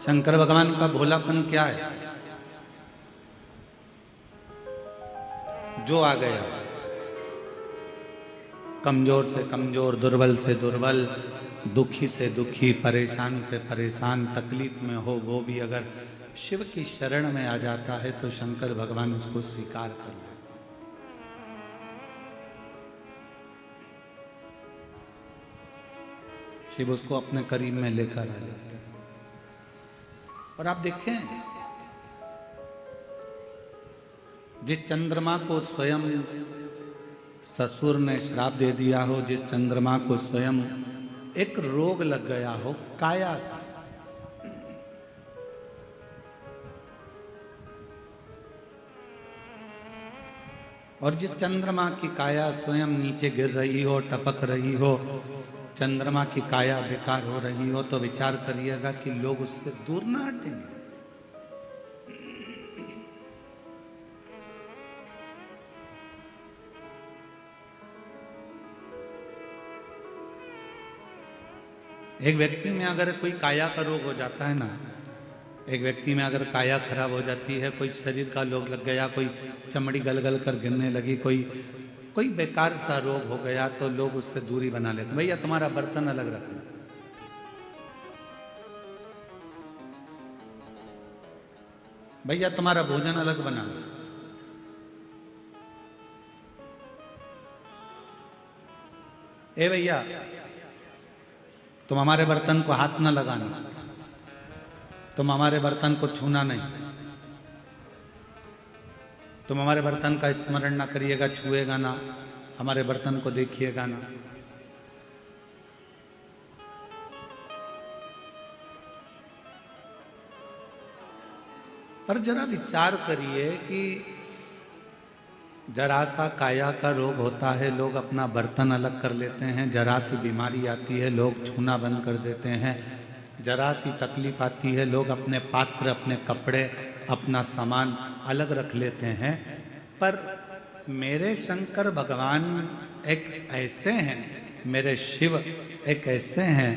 शंकर भगवान का भोलापन क्या है? जो आ गया, कमजोर से कमजोर, दुर्बल से दुर्बल, दुखी से दुखी, परेशान से परेशान, तकलीफ में हो, वो भी अगर शिव की शरण में आ जाता है तो शंकर भगवान उसको स्वीकार कर लेते। शिव उसको अपने करीब में लेकर आ जाते हैं। और आप देखें, जिस चंद्रमा को स्वयं ससुर ने श्राप दे दिया हो, जिस चंद्रमा को स्वयं एक रोग लग गया हो काया का, और जिस चंद्रमा की काया स्वयं नीचे गिर रही हो, टपक रही हो, चंद्रमा की काया बेकार हो रही हो, तो विचार करिएगा कि लोग उससे दूर ना हटेंगे। एक व्यक्ति में अगर कोई काया का रोग हो जाता है ना, एक व्यक्ति में अगर काया खराब हो जाती है, कोई शरीर का रोग लग गया, कोई चमड़ी गल कर गिरने लगी, कोई बेकार सा रोग हो गया, तो लोग उससे दूरी बना लेते। भैया तुम्हारा बर्तन अलग रखना, भैया तुम्हारा भोजन अलग बनाना, ए भैया तुम हमारे बर्तन को हाथ न लगाना, तुम हमारे बर्तन को छूना नहीं, तुम हमारे बर्तन का स्मरण ना करिएगा, छुएगा ना, हमारे बर्तन को देखिएगा ना। पर जरा विचार करिए कि जरा सा काया का रोग होता है, लोग अपना बर्तन अलग कर लेते हैं, जरा सी बीमारी आती है, लोग छूना बंद कर देते हैं, जरा सी तकलीफ आती है, लोग अपने पात्र, अपने कपड़े, अपना सामान अलग रख लेते हैं। पर मेरे शंकर भगवान एक ऐसे हैं, मेरे शिव एक ऐसे हैं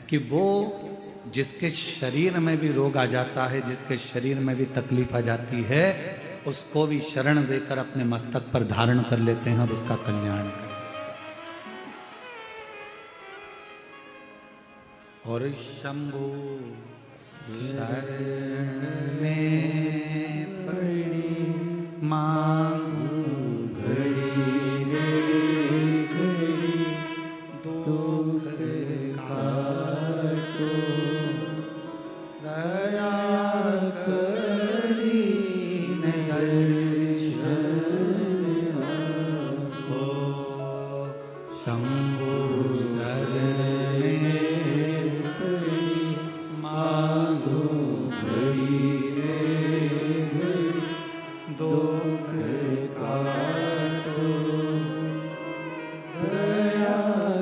कि वो जिसके शरीर में भी रोग आ जाता है, जिसके शरीर में भी तकलीफ आ जाती है, उसको भी शरण देकर अपने मस्तक पर धारण कर लेते हैं और उसका कल्याण करते हैं। और शंभु शरणे पड़ी मांगू घड़ी रे घड़ी, दुख काटो दया करी शंभु शरणे पड़ी मांगो घड़ी रे घड़ी, दुख काटो दया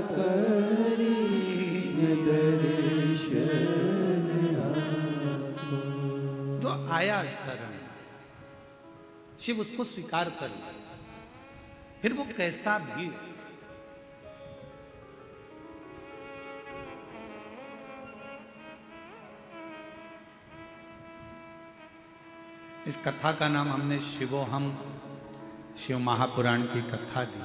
करी दर्शन आपको। तो आया शरण, शिव उसको स्वीकार कर लिया। फिर वो कैसा भी, इस कथा का नाम हमने शिवोहम, शिव महापुराण की कथा दी।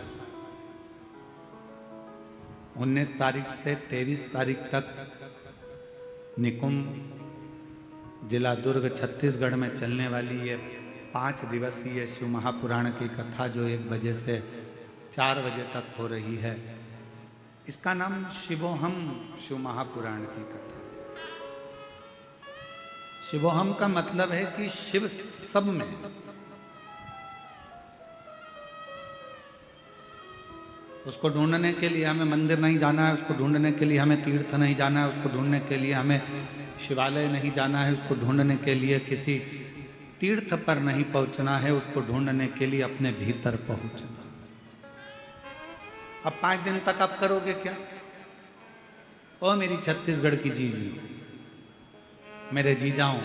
19 तारीख से 23 तारीख तक निकुंभ जिला दुर्ग छत्तीसगढ़ में चलने वाली ये 5 दिवसीय शिव महापुराण की कथा, जो 1 बजे से 4 बजे तक हो रही है, इसका नाम शिवोहम, शिव महापुराण की कथा। शिवोहम का मतलब है कि शिव सब में, उसको ढूंढने के लिए हमें मंदिर नहीं जाना है, उसको ढूंढने के लिए हमें तीर्थ नहीं जाना है, उसको ढूंढने के लिए हमें शिवालय नहीं जाना है, उसको ढूंढने के लिए किसी तीर्थ पर नहीं पहुंचना है, उसको ढूंढने के लिए अपने भीतर पहुंचना। अब 5 दिन तक आप करोगे क्या? ओ मेरी छत्तीसगढ़ की जीजी, मेरे जीजाओं,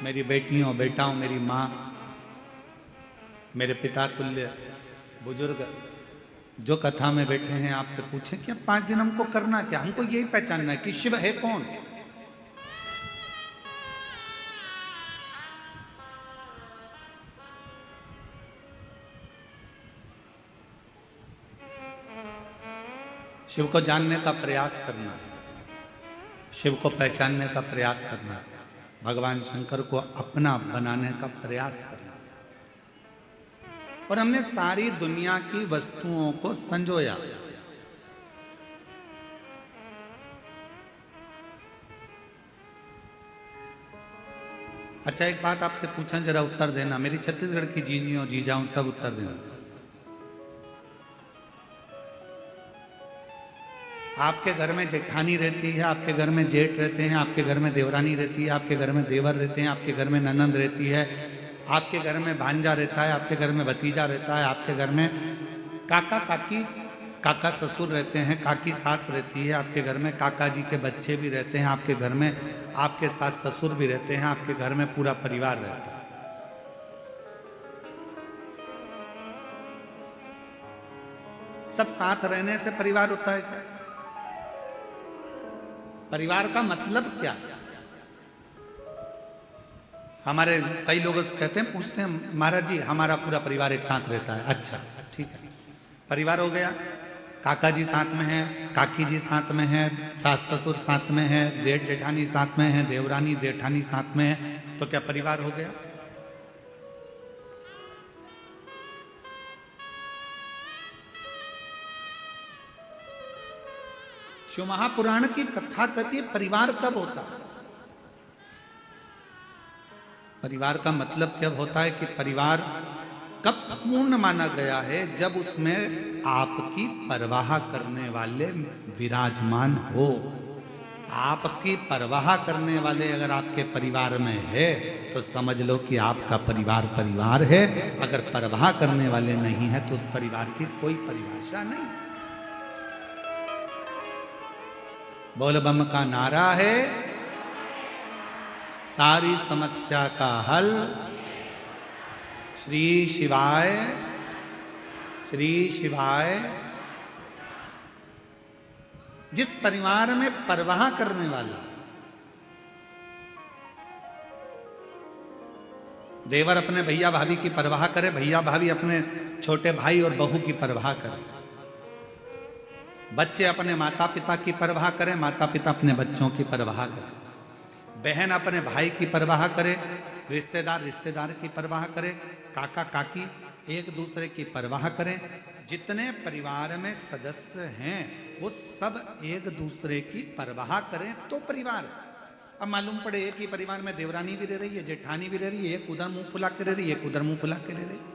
मेरी बेटियों, बेटाओं, मेरी माँ, मेरे पिता तुल्य बुजुर्ग जो कथा में बैठे हैं, आपसे पूछें कि अब 5 दिन हमको करना क्या? हमको यही पहचानना है कि शिव है कौन। शिव को जानने का प्रयास करना, शिव को पहचानने का प्रयास करना, भगवान शंकर को अपना बनाने का प्रयास करना। और हमने सारी दुनिया की वस्तुओं को संजोया। अच्छा, एक बात आपसे पूछा, जरा उत्तर देना। मेरी छत्तीसगढ़ की जीनियों जीजाऊं सब उत्तर देना। आपके घर में जेठानी रहती है, आपके घर में जेठ रहते हैं, आपके घर में देवरानी रहती है, आपके घर में देवर रहते हैं, आपके घर में ननंद रहती है, आपके घर में भांजा रहता है, आपके घर में भतीजा रहता है, आपके घर में काका काकी, काका ससुर रहते हैं, काकी सास रहती है, आपके घर में काका जी के बच्चे भी रहते हैं, आपके घर में आपके सास ससुर भी रहते हैं, आपके घर में पूरा परिवार रहता है। सब साथ रहने से परिवार होता है क्या? परिवार का मतलब क्या है? हमारे कई लोग कहते हैं, पूछते हैं, महाराज जी हमारा पूरा परिवार एक साथ रहता है। अच्छा ठीक है, परिवार हो गया। काका जी साथ में है, काकी जी साथ में है, सास ससुर साथ में है, जेठ जेठानी साथ में है, देवरानी जेठानी साथ में है, तो क्या परिवार हो गया? शिव महापुराण की कथा कहती है परिवार कब होता है? परिवार का मतलब कब होता है कि परिवार कब पूर्ण माना गया है? जब उसमें आपकी परवाह करने वाले विराजमान हो। आपकी परवाह करने वाले अगर आपके परिवार में है तो समझ लो कि आपका परिवार परिवार है। अगर परवाह करने वाले नहीं है तो उस परिवार की कोई परिभाषा नहीं। बोल बम का नारा है, सारी समस्या का हल श्री शिवाय, श्री शिवाय। जिस परिवार में परवाह करने वाला, देवर अपने भैया भाभी की परवाह करे, भैया भाभी अपने छोटे भाई और बहू की परवाह करे, बच्चे अपने माता पिता की परवाह करें, माता पिता अपने बच्चों की परवाह करें, बहन अपने भाई की परवाह करे, रिश्तेदार रिश्तेदार की परवाह करे, काका काकी एक दूसरे की परवाह करें। जितने परिवार में सदस्य हैं वो सब एक दूसरे की परवाह करें तो परिवार। अब मालूम पड़े एक ही परिवार में देवरानी भी रह रही है, जेठानी भी रह रही है, एक उधर मुंह फुला के रह रही है, एक उधर मुंह फुला के रह रही है,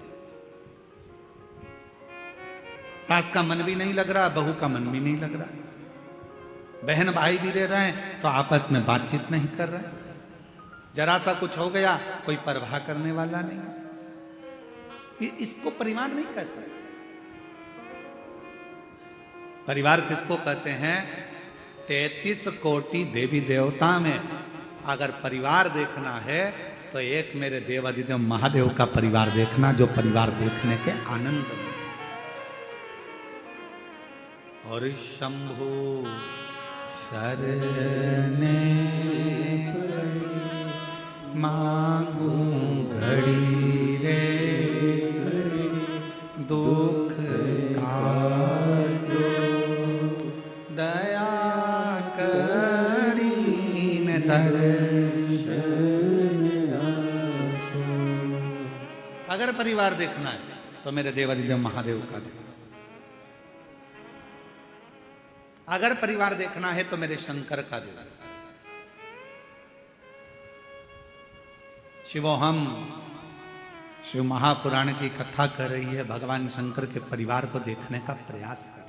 सास का मन भी नहीं लग रहा, बहू का मन भी नहीं लग रहा, बहन भाई भी रह रहे हैं तो आपस में बातचीत नहीं कर रहे, जरा सा कुछ हो गया कोई परवाह करने वाला नहीं। इसको परिवार नहीं कह सकते। परिवार किसको कहते हैं? 33 कोटि देवी देवता में अगर परिवार देखना है तो एक मेरे देवादिदेव महादेव का परिवार देखना, जो परिवार देखने के आनंद में। और शंभु शरणे मांगू घड़ी रे, दुख काटो दया करीन दर्शन। अगर परिवार देखना है तो मेरे देवादिदेव महादेव का देखो, अगर परिवार देखना है तो मेरे शंकर का देखो। शिवोहम शिव महापुराण की कथा कर रही है, भगवान शंकर के परिवार को देखने का प्रयास कर।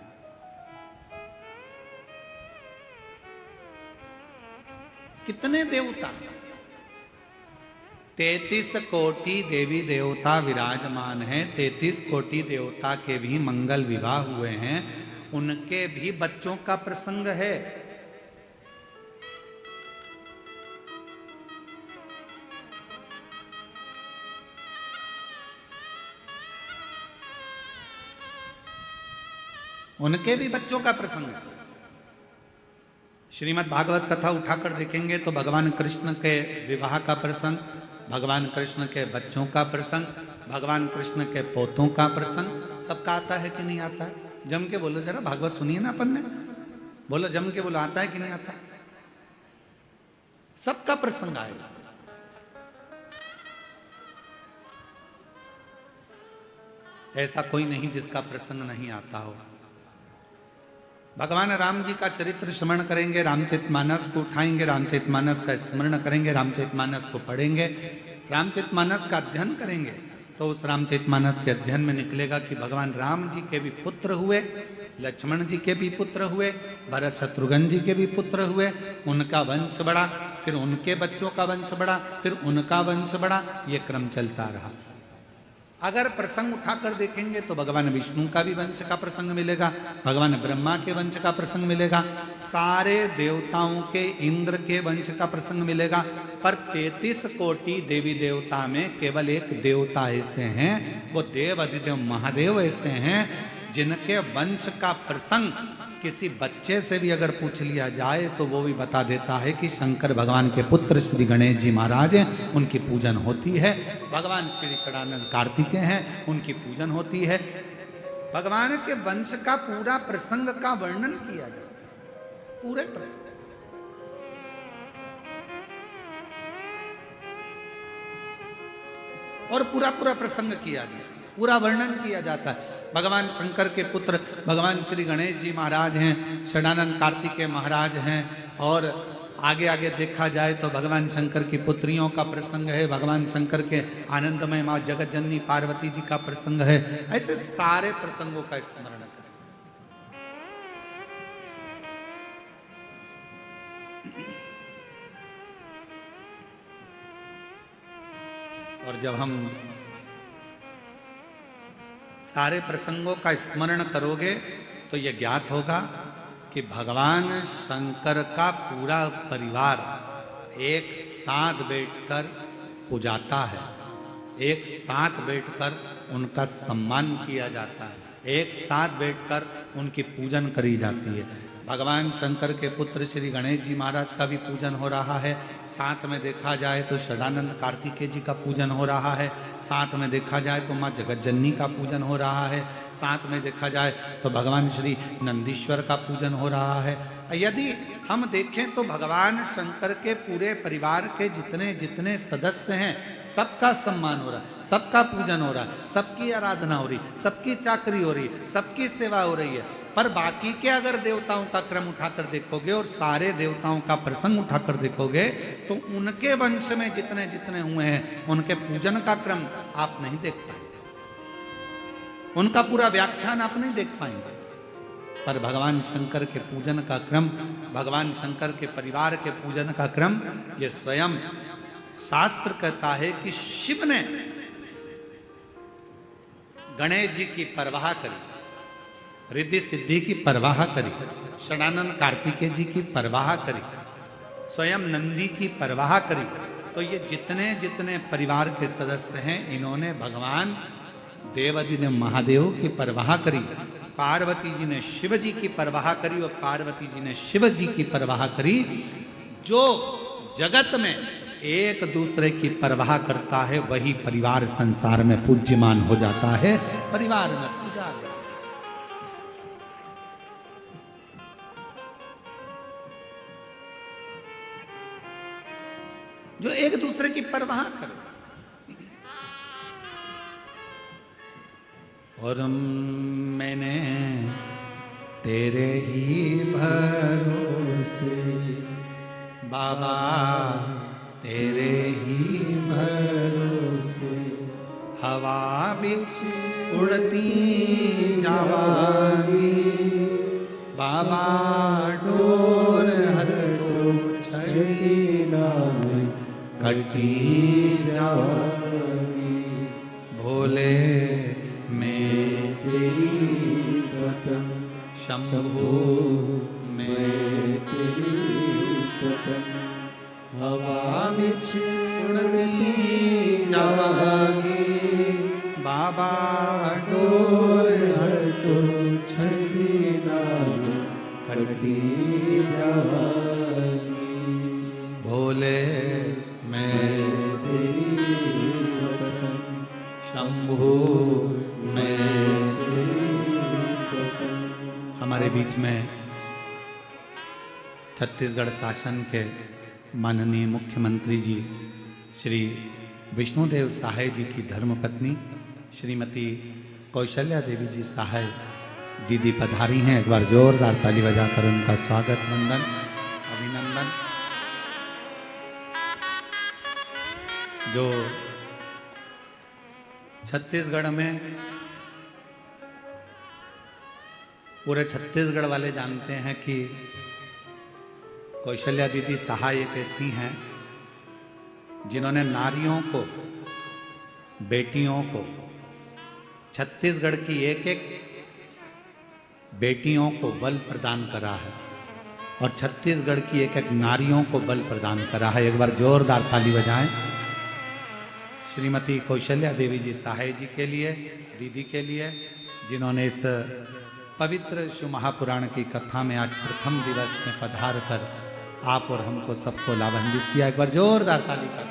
कितने देवता? 33 कोटि देवी देवता विराजमान हैं। 33 कोटि देवता के भी मंगल विवाह हुए हैं, उनके भी बच्चों का प्रसंग है। उनके भी बच्चों का प्रसंग है। श्रीमद् भागवत कथा उठाकर देखेंगे तो भगवान कृष्ण के विवाह का प्रसंग, भगवान कृष्ण के बच्चों का प्रसंग, भगवान कृष्ण के पोतों का प्रसंग सबका आता है कि नहीं आता है? जम के बोलो जरा, भागवत सुनिए ना अपन ने। बोलो जम के, बोलो आता है कि नहीं आता? सबका प्रसंग आएगा। ऐसा कोई नहीं जिसका प्रसंग नहीं आता हो। भगवान राम जी का चरित्र स्मरण करेंगे, रामचरितमानस को उठाएंगे, रामचरितमानस का स्मरण करेंगे, रामचरितमानस को पढ़ेंगे, रामचरितमानस का अध्ययन करेंगे, तो उस रामचरितमानस के अध्ययन में निकलेगा कि भगवान राम जी के भी पुत्र हुए, लक्ष्मण जी के भी पुत्र हुए, भरत शत्रुघ्न जी के भी पुत्र हुए, उनका वंश बढ़ा, फिर उनके बच्चों का वंश बढ़ा, फिर उनका वंश बढ़ा, ये क्रम चलता रहा। अगर प्रसंग उठाकर देखेंगे तो भगवान विष्णु का भी वंश का प्रसंग मिलेगा, भगवान ब्रह्मा के वंश का प्रसंग मिलेगा, सारे देवताओं के, इंद्र के वंश का प्रसंग मिलेगा। पर 33 कोटि देवी देवता में केवल एक देवता ऐसे हैं, वो देव अधिदेव महादेव ऐसे हैं जिनके वंश का प्रसंग किसी बच्चे से भी अगर पूछ लिया जाए तो वो भी बता देता है कि शंकर भगवान के पुत्र श्री गणेश जी महाराज हैं, उनकी पूजन होती है। भगवान श्री षडानंद कार्तिकेय हैं, उनकी पूजन होती है। भगवान के वंश का पूरा प्रसंग का वर्णन किया जाता है, पूरे प्रसंग। और पूरा पूरा प्रसंग किया गया, पूरा वर्णन किया जाता है। भगवान शंकर के पुत्र भगवान श्री गणेश जी महाराज हैं, षडानंद कार्तिकेय महाराज हैं, और आगे आगे देखा जाए तो भगवान शंकर की पुत्रियों का प्रसंग है, भगवान शंकर के आनंदमय माँ जगत जननी पार्वती जी का प्रसंग है। ऐसे सारे प्रसंगों का स्मरण करें। और जब हम सारे प्रसंगों का स्मरण करोगे तो यह ज्ञात होगा कि भगवान शंकर का पूरा परिवार एक साथ बैठकर पूजाता है, एक साथ बैठकर उनका सम्मान किया जाता है, एक साथ बैठकर उनकी पूजन करी जाती है। भगवान शंकर के पुत्र श्री गणेश जी महाराज का भी पूजन हो रहा है, साथ में देखा जाए तो षडानंद कार्तिकेय जी का पूजन हो रहा है, साथ में देखा जाए तो माँ जगतजननी का पूजन हो रहा है, साथ में देखा जाए तो भगवान श्री नंदीश्वर का पूजन हो रहा है। यदि हम देखें तो भगवान शंकर के पूरे परिवार के जितने जितने सदस्य हैं सबका सम्मान हो रहा है, सबका पूजन हो रहा है, सबकी आराधना हो रही, सबकी चाकरी हो रही, सबकी सेवा हो रही है। पर बाकी के अगर देवताओं का क्रम उठाकर देखोगे और सारे देवताओं का प्रसंग उठाकर देखोगे तो उनके वंश में जितने जितने हुए हैं उनके पूजन का क्रम आप नहीं देख पाएंगे, उनका पूरा व्याख्यान आप नहीं देख पाएंगे। पर भगवान शंकर के पूजन का क्रम, भगवान शंकर के परिवार के पूजन का क्रम, ये स्वयं शास्त्र कहता है कि शिव ने गणेश जी की परवाह करी, रिद्धि सिद्धि की परवाह करी, षडानंद कार्तिकेय जी की परवाह करी, स्वयं नंदी की परवाह करी। तो ये जितने जितने परिवार के सदस्य हैं इन्होंने भगवान देवाधिदेव महादेव की परवाह करी, पार्वती जी ने शिव जी की परवाह करी और पार्वती जी ने शिव जी की परवाह करी। जो जगत में एक दूसरे की परवाह करता है वही परिवार संसार में पूज्यमान हो जाता है, परिवार में पूजा है। जो एक दूसरे की परवाह करे। और मैंने तेरे ही भरोसे बाबा, तेरे ही भरोसे हवा बिच उड़ती जावागी, बाबा डोर हर तो छड़ी नाम कटी जावागी। भोले मैं तेरी वतन, शंभू मैं तेरी वतन, हवा बिच उड़ती जावागी, बाबा डोर हर तो छड़ी नाम कटी जावागी। भोले मैं तेरी वतन, शंभू मैं तेरी वतन। हमारे बीच में छत्तीसगढ़ शासन के माननीय मुख्यमंत्री जी श्री विष्णुदेव सहाय जी की धर्मपत्नी श्रीमती कौशल्या देवी जी सहाय दीदी पधारी हैं। एक बार जोरदार ताली बजाकर उनका स्वागत वंदन अभिनंदन। जो छत्तीसगढ़ में पूरे छत्तीसगढ़ वाले जानते हैं कि कौशल्या दीदी सहाय एक ऐसी हैं जिन्होंने नारियों को, बेटियों को, छत्तीसगढ़ की एक एक बेटियों को बल प्रदान करा है और छत्तीसगढ़ की एक एक नारियों को बल प्रदान करा है। एक बार जोरदार ताली बजाएं श्रीमती कौशल्या देवी जी सहाय जी के लिए, दीदी के लिए, जिन्होंने इस पवित्र शिव महापुराण की कथा में आज प्रथम दिवस में पधार कर आप और हमको सबको लाभान्वित किया। एक बार जोरदार ताली कर।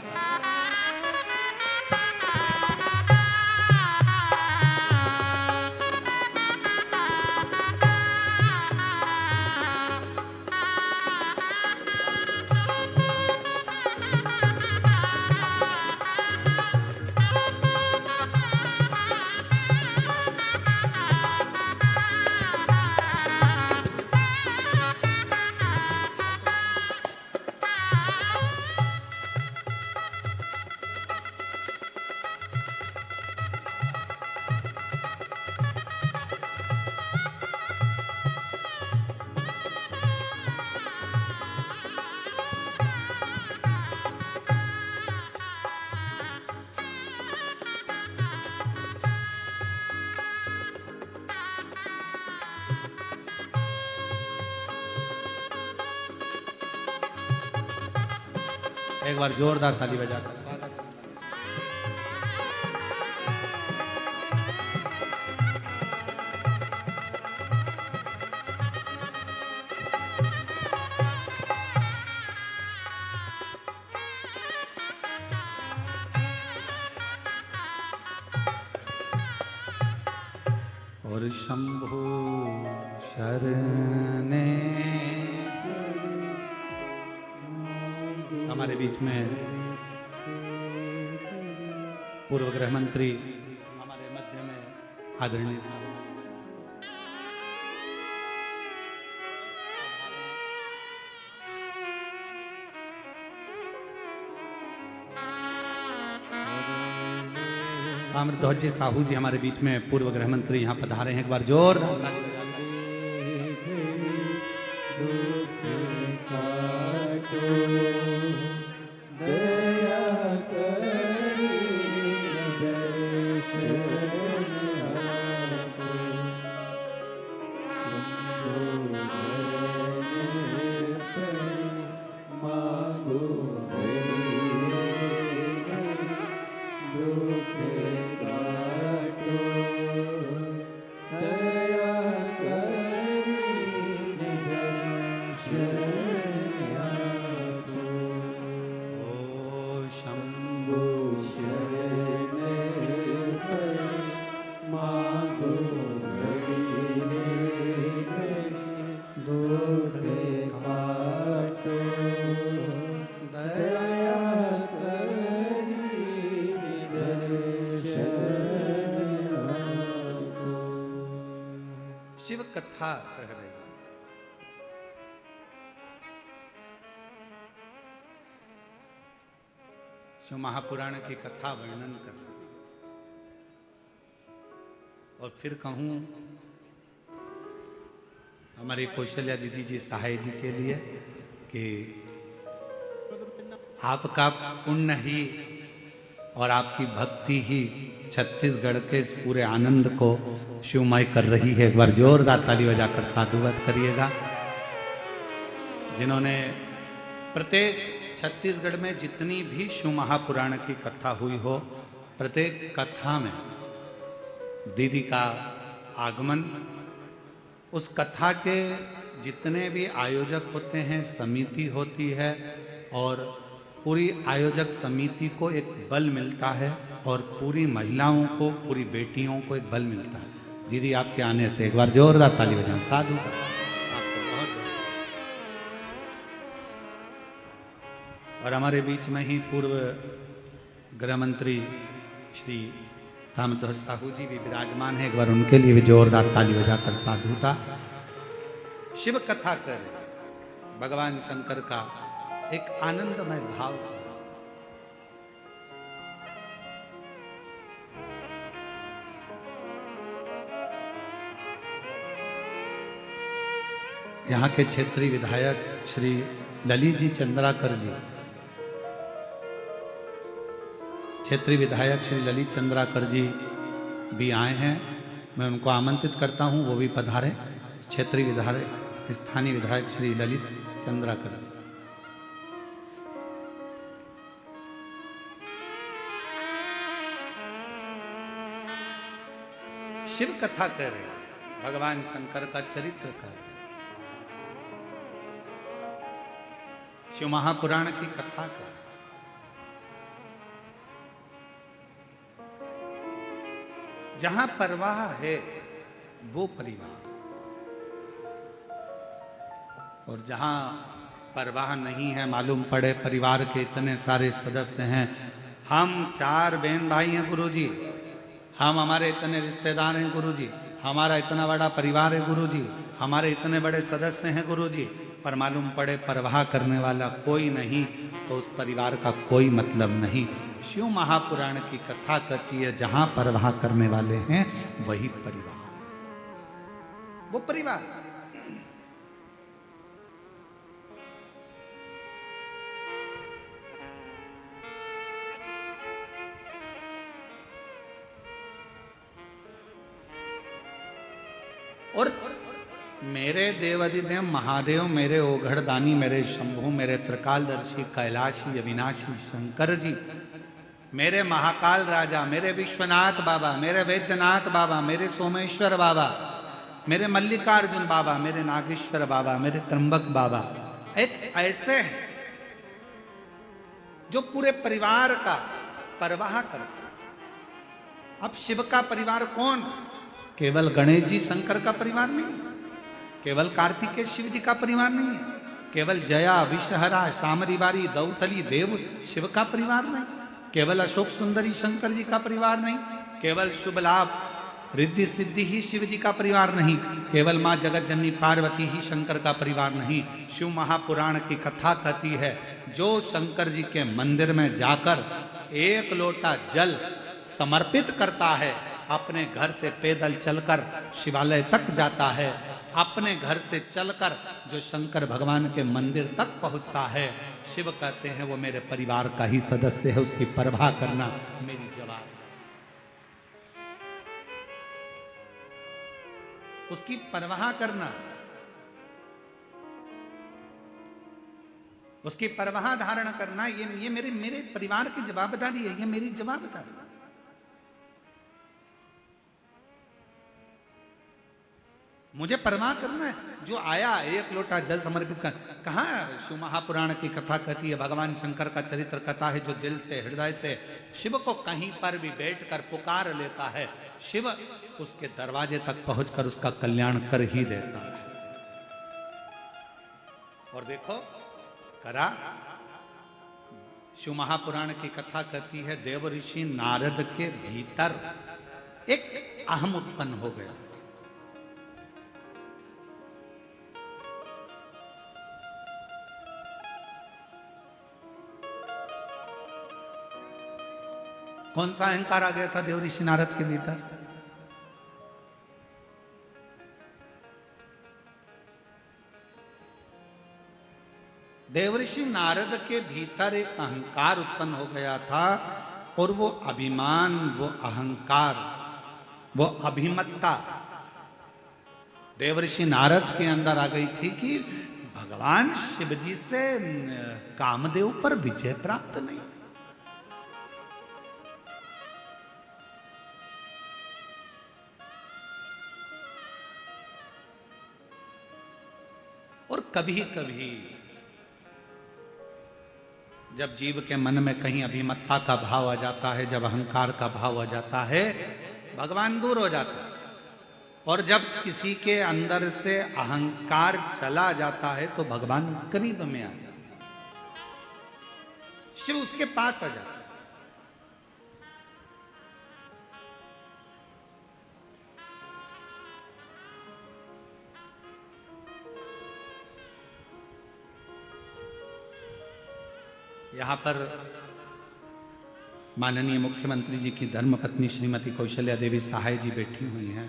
एक बार जोरदार ताली बजाकर और शंभु शरणे। हमारे बीच में पूर्व गृह मंत्री हमारे मध्य में आदरणीय ताम्रध्वज साहू जी हमारे बीच में पूर्व गृह मंत्री यहाँ पधारे हैं। एक बार जोरदार शिव कथा कह रही है। शिव महापुराण की कथा वर्णन कर रही है। और फिर कहूं हमारी कौशल्या दीदी जी सहाय जी के लिए कि आपका पुण्य ही और आपकी भक्ति ही छत्तीसगढ़ के इस पूरे आनंद को शिवमय कर रही है। एक बार जोरदार ताली बजाकर साधुवाद करिएगा। जिन्होंने प्रत्येक छत्तीसगढ़ में जितनी भी शिव महापुराण की कथा हुई हो, प्रत्येक कथा में दीदी का आगमन, उस कथा के जितने भी आयोजक होते हैं, समिति होती है और पूरी आयोजक समिति को एक बल मिलता है और पूरी महिलाओं को, पूरी बेटियों को एक बल मिलता है। दीदी आपके आने से एक बार जोरदार ताली बजाएं। साधु और हमारे बीच में ही पूर्व गृह मंत्री श्री रामध्वज साहू जी भी विराजमान है। एक बार उनके लिए भी जोरदार ताली बजाकर साधुता। शिव कथा कर भगवान शंकर का एक आनंदमय भाव। यहाँ के क्षेत्रीय विधायक श्री ललित जी चंद्राकर जी, क्षेत्रीय विधायक श्री ललित चंद्राकर जी भी आए हैं। मैं उनको आमंत्रित करता हूं, वो भी पधारे। क्षेत्रीय विधायक स्थानीय विधायक श्री ललित चंद्राकर जी। शिव कथा कह रहे हैं, भगवान शंकर का चरित्र का, शिव महापुराण की कथा का। जहां परवाह है वो परिवार, और जहां परवाह नहीं है, मालूम पड़े परिवार के इतने सारे सदस्य हैं, हम 4 बहन भाई हैं गुरुजी, हमारे इतने रिश्तेदार हैं गुरुजी, हमारा इतना बड़ा परिवार है गुरुजी, हमारे इतने बड़े सदस्य हैं गुरुजी, पर मालूम पड़े परवाह करने वाला कोई नहीं, तो उस परिवार का कोई मतलब नहीं। शिव महापुराण की कथा कहती है, जहां परवाह करने वाले हैं वही परिवार, वो परिवार। और मेरे देवाधिदेव महादेव, मेरे ओघड़दानी, मेरे शंभु, मेरे त्रिकालदर्शी कैलाशी अविनाशी शंकर जी, मेरे महाकाल राजा, मेरे विश्वनाथ बाबा, मेरे वैद्यनाथ बाबा, मेरे सोमेश्वर बाबा, मेरे मल्लिकार्जुन बाबा, मेरे नागेश्वर बाबा, मेरे त्र्यंबक बाबा, एक ऐसे हैं जो पूरे परिवार का परवाह करते हैं। अब शिव का परिवार कौन? केवल गणेश जी शंकर का परिवार नहीं, केवल कार्तिकेय शिव जी का परिवार नहीं है, केवल जया विषहरा शामरीवारी दौतली देव शिव का परिवार नहीं, केवल अशोक सुंदरी शंकर जी का परिवार नहीं, केवल शुभ लाभ रिद्धि सिद्धि ही शिव जी का परिवार नहीं, केवल माँ जगत जननी पार्वती ही शंकर का परिवार नहीं। शिव महापुराण की कथा कहती है, जो शंकर जी के मंदिर में जाकर 1 लोटा जल समर्पित करता है, अपने घर से पैदल चलकर शिवालय तक जाता है, अपने घर से चलकर जो शंकर भगवान के मंदिर तक पहुंचता है, शिव कहते हैं वो मेरे परिवार का ही सदस्य है, उसकी परवाह करना मेरी जवाब, उसकी परवाह करना, उसकी परवाह धारण करना, ये मेरे परिवार की जवाबदारी है, ये मेरी जवाबदारी। मुझे परवाह करना है। जो आया 1 लोटा जल समर्पित कर, कहा शिव महापुराण की कथा कहती है, भगवान शंकर का चरित्र कथा है, जो दिल से हृदय से शिव को कहीं पर भी बैठकर पुकार लेता है, शिव उसके दरवाजे तक पहुंचकर उसका कल्याण कर ही देता है। और देखो करा, शिव महापुराण की कथा कहती है, देव ऋषि नारद के भीतर एक अहम उत्पन्न हो गया। कौन सा अहंकार आ गया था देव ऋषि नारद के भीतर? देवऋषि नारद के भीतर एक अहंकार उत्पन्न हो गया था, और वो अभिमान, वो अहंकार, वो अभिमत्ता देवऋषि नारद के अंदर आ गई थी कि भगवान शिव जी से कामदेव पर विजय प्राप्त नहीं। और कभी कभी जब जीव के मन में कहीं अभिमत्ता का भाव आ जाता है, जब अहंकार का भाव आ जाता है, भगवान दूर हो जाता है। और जब किसी के अंदर से अहंकार चला जाता है तो भगवान करीब में आ जाता है। शिव उसके पास आ जाता है। यहां पर माननीय मुख्यमंत्री जी की धर्मपत्नी श्रीमती कौशल्या देवी सहाय जी बैठी हुई हैं।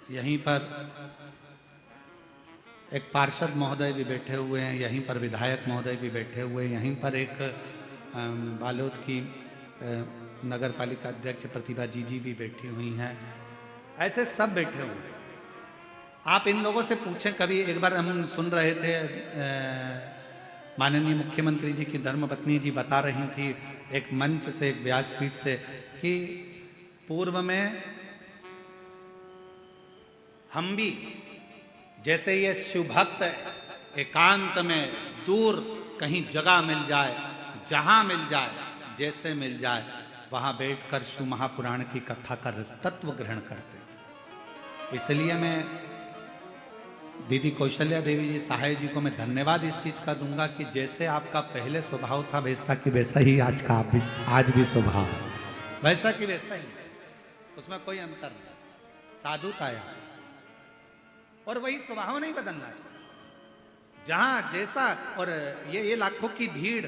यहीं पर एक पार्षद महोदय भी बैठे हुए हैं, यहीं पर विधायक महोदय भी बैठे हुए हैं, यहीं पर एक बालोद की नगर पालिका अध्यक्ष प्रतिभा जी भी बैठी हुई हैं। ऐसे सब बैठे हुए हैं। आप इन लोगों से पूछें, कभी एक बार हम सुन रहे थे माननीय मुख्यमंत्री जी की धर्मपत्नी जी बता रही थी एक मंच से, एक व्यासपीठ से, कि पूर्व में हम भी जैसे ये शिव भक्त एकांत में दूर कहीं जगह मिल जाए, जहां मिल जाए, जैसे मिल जाए, वहां बैठकर शिव महापुराण की कथा का रसतत्व ग्रहण करते। इसलिए मैं दीदी कौशल्या देवी जी सहाय जी को मैं धन्यवाद इस चीज का दूंगा कि जैसे आपका पहले स्वभाव था वैसा कि वैसा ही आज का आज भी स्वभाव है, वैसा कि वैसा ही, उसमें कोई अंतर नहीं, साधुता है और वही स्वभाव नहीं बदलना चाहिए। जहां जैसा, और ये लाखों की भीड़,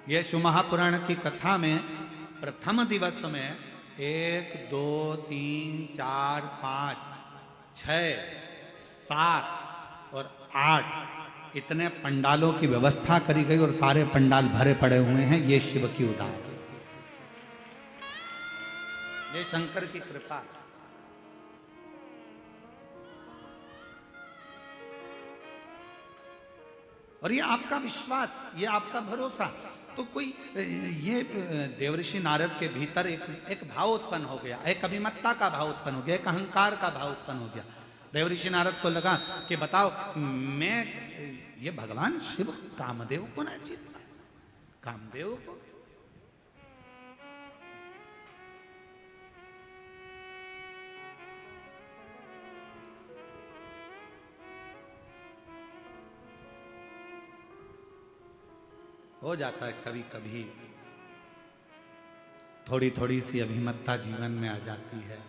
ये शिव महापुराण की कथा में प्रथम दिवस में 1 2 3 4 5 6 7 और 8 इतने पंडालों की व्यवस्था करी गई और सारे पंडाल भरे पड़े हुए हैं। ये शिव की उदाहरण, ये शंकर की कृपा। और ये आपका विश्वास, ये आपका भरोसा। तो कोई ये देवऋषि नारद के भीतर एक भाव उत्पन्न हो गया, एक अभिमत्ता का भाव उत्पन्न हो गया, एक अहंकार का भाव उत्पन्न हो गया। देवऋषि नारद को लगा कि बताओ, मैं ये भगवान शिव कामदेव को ना जीत पाए, कामदेव को। हो जाता है कभी कभी, थोड़ी थोड़ी सी अभिमत्ता जीवन में आ जाती है।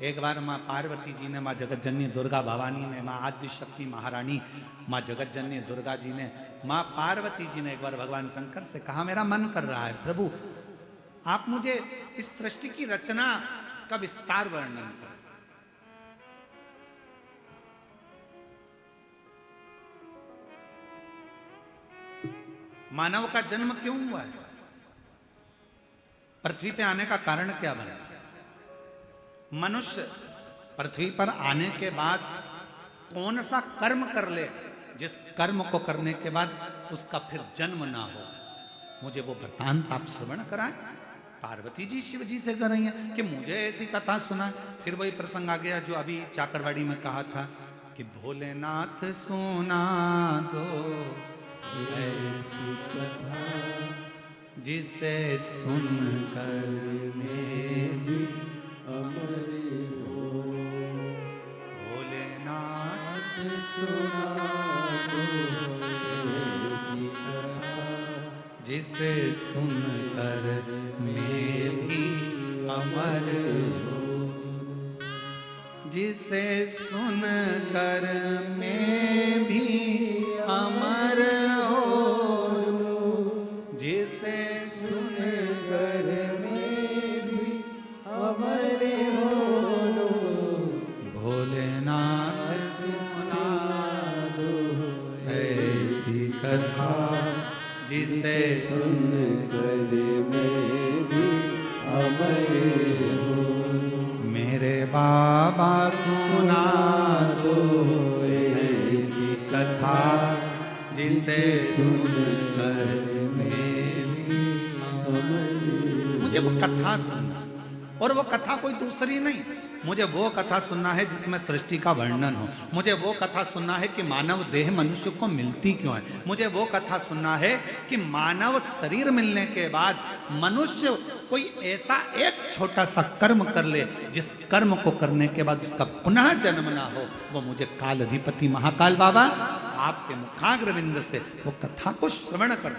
एक बार माँ पार्वती जी ने, माँ जगतजननी दुर्गा भवानी ने, माँ आदि शक्ति महारानी माँ जगतजननी दुर्गा जी ने, माँ पार्वती जी ने एक बार भगवान शंकर से कहा, मेरा मन कर रहा है प्रभु, आप मुझे इस सृष्टि की रचना का विस्तार वर्णन करें। मानव का जन्म क्यों हुआ है? पृथ्वी पे आने का कारण क्या बना? मनुष्य पृथ्वी पर आने के बाद कौन सा कर्म कर ले जिस कर्म को करने के बाद उसका फिर जन्म ना हो? मुझे वो वृत्तांत आप श्रवण कराएं। पार्वती जी शिव जी से कर रही हैं कि मुझे ऐसी कथा सुना। फिर वही प्रसंग आ गया जो अभी चाकरवाड़ी में कहा था कि भोलेनाथ सुना दो ऐसी कथा जिसे सुनकर मैं भी अमर हो। भोलेनाथ सुना दो ऐसी कथा जिसे सुनकर मैं भी अमर हो। जिसे सुनकर मैं भी अमर हो, जिसे सुनकर मैं भी अमर हो। भोलेनाथ सुना दो ऐसी कथा जिसे सुनकर मैं भी अमर हो। मेरे बाबा सुना दो ऐसी कथा जिसे सुनकर मैं भी अमर। मुझे वो कथा सुनना, और वो कथा कोई दूसरी नहीं, मुझे वो कथा सुनना है जिसमें सृष्टि का वर्णन हो। मुझे वो कथा सुनना है कि मानव देह मनुष्य को मिलती क्यों है। मुझे वो कथा सुनना है कि मानव शरीर मिलने के बाद मनुष्य कोई ऐसा एक छोटा सा कर्म कर ले जिस कर्म को करने के बाद उसका पुनः जन्म ना हो। वो मुझे काल अधिपति महाकाल बाबा आपके मुखाग्रविंद से वो कथा को श्रवण कर।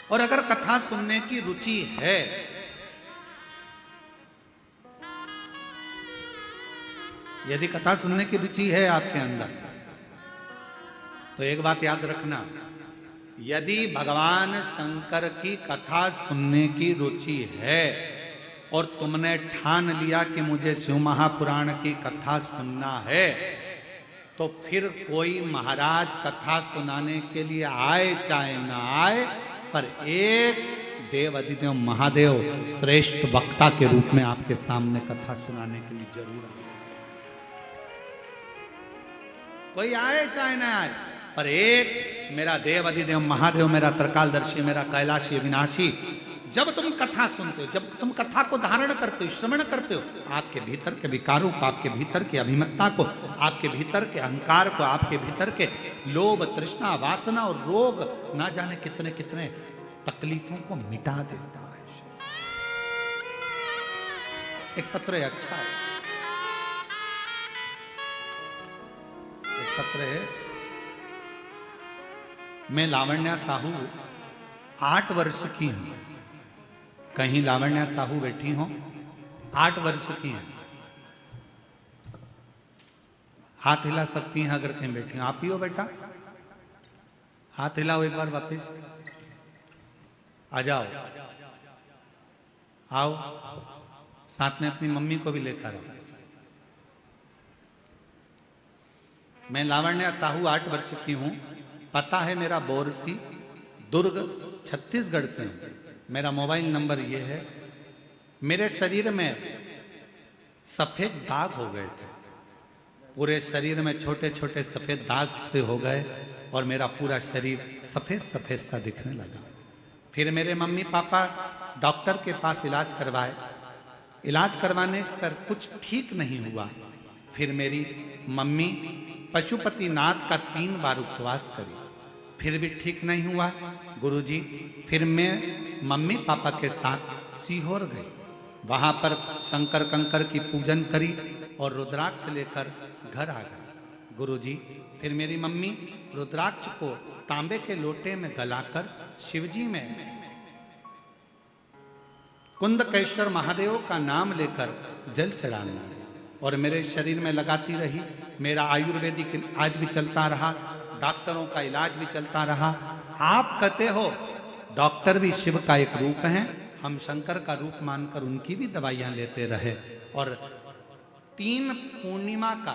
और अगर कथा सुनने की रुचि है यदि कथा सुनने की रुचि है आपके अंदर तो एक बात याद रखना, यदि भगवान शंकर की कथा सुनने की रुचि है और तुमने ठान लिया कि मुझे शिव महापुराण की कथा सुनना है तो फिर कोई महाराज कथा सुनाने के लिए आए चाहे ना आए, पर एक देव अधिदेव महादेव श्रेष्ठ वक्ता के रूप में आपके सामने कथा सुनाने के लिए जरूर आए। कोई आए चाहे ना आए, पर एक मेरा देव अधिदेव महादेव, मेरा त्रिकालदर्शी, मेरा कैलाशी अविनाशी, जब तुम कथा सुनते हो, जब तुम कथा को धारण करते हो, श्रवण करते हो, आपके भीतर के विकारों को, आपके भीतर की अभिमत्ता को, आपके भीतर के अहंकार को, आपके भीतर के लोभ तृष्णा वासना और रोग ना जाने कितने कितने तकलीफों को मिटा देता है। एक पत्र है, अच्छा है, एक पत्र है। मैं लावण्या साहू 8 वर्ष की हूं। कहीं लावण्या साहू बैठी हो, 8 वर्ष की है। हाथ हिला सकती हैं अगर कहीं बैठी हो। आप ही हो बेटा, हाथ हिलाओ एक बार वापस। आ जाओ, आओ, साथ में अपनी मम्मी को भी लेकर आओ। मैं लावण्या साहू 8 वर्ष की हूं। पता है मेरा बोरसी, दुर्ग, छत्तीसगढ़ से हूं। मेरा मोबाइल नंबर ये है। मेरे शरीर में सफेद दाग हो गए थे, पूरे शरीर में छोटे छोटे सफेद दाग से हो गए और मेरा पूरा शरीर सफेद सफेद सा दिखने लगा। फिर मेरे मम्मी पापा डॉक्टर के पास इलाज करवाए। इलाज करवाने पर कुछ ठीक नहीं हुआ। फिर मेरी मम्मी पशुपतिनाथ का 3 बार उपवास करी, फिर भी ठीक नहीं हुआ। गुरुजी, फिर मैं मम्मी पापा के साथ सीहोर गई। वहां पर शंकर कंकर की पूजन करी और रुद्राक्ष लेकर घर आ गई। गुरुजी, फिर मेरी मम्मी रुद्राक्ष को तांबे के लोटे में गलाकर शिवजी में कुंदकेश्वर महादेव का नाम लेकर जल चढ़ाना और मेरे शरीर में लगाती रही। मेरा आयुर्वेदिक आज भी चलता रहा, डॉक्टरों का इलाज भी चलता रहा। आप कहते हो डॉक्टर भी शिव का एक रूप है, हम शंकर का रूप मानकर उनकी भी दवाइयां लेते रहे। और 3 पूर्णिमा का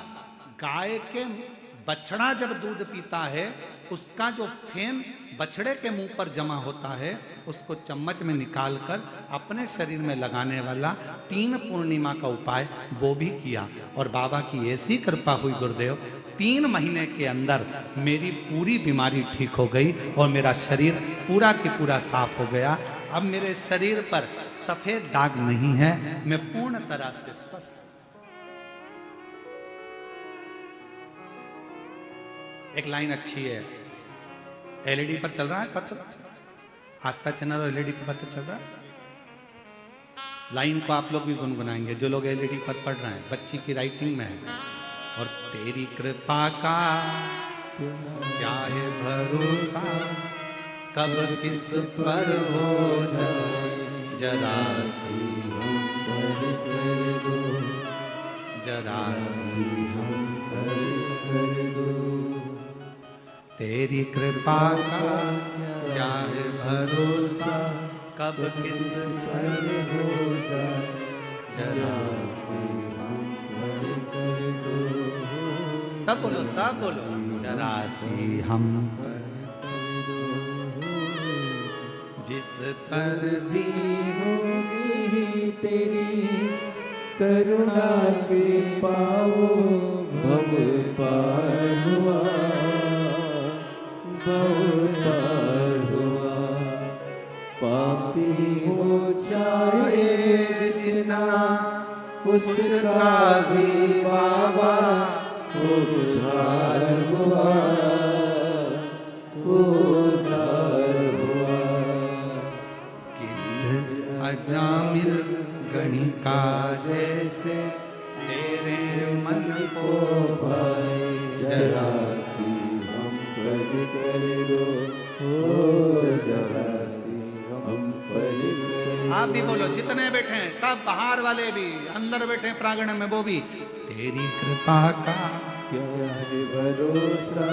गाय के बछड़ा जब दूध पीता है, उसका जो फेन बछड़े के मुंह पर जमा होता है, उसको चम्मच में निकालकर अपने शरीर में लगाने वाला 3 पूर्णिमा का उपाय वो भी किया। और बाबा की ऐसी कृपा हुई गुरुदेव, 3 महीने के अंदर मेरी पूरी बीमारी ठीक हो गई और मेरा शरीर पूरा की पूरा साफ हो गया। अब मेरे शरीर पर सफेद दाग नहीं है, मैं पूर्ण तरह से स्वस्थ। एक लाइन अच्छी है, एलईडी पर चल रहा है पत्र, आस्था चैनल और एलईडी पर पत्र चल रहा है। लाइन को आप लोग भी गुनगुनाएंगे जो लोग एलईडी पर पढ़ रहे हैं, बच्ची की राइटिंग में है। और तेरी कृपा का क्या है भरोसा, कब किस पर हो जाए जरा सी हम पर कर दो, जरा सी हम पर दो। तेरी कृपा का क्या है भरोसा, कब किस पर हो जाए जरा सी हम पर कर दो। सब बोलो, सब बोलो, जरा सी हम पर कर दो। जिस पर भी होगी तेरी करुणा के पाओ, भव पार हुआ, भव पार हुआ। पापी हो उसका भी बाबा उद्धार हुआ, उद्धार हुआ। गिद्ध अजामिल गणिका जैसे तेरे मन को भाए, जरा सी हम पर कर दो, ओ जरा सी हम पर कर दो। आप भी बोलो, जितने बैठे हैं सब, बाहर वाले भी, अंदर बैठे हैं प्रांगण में वो भी, तेरी कृपा का क्या है भरोसा,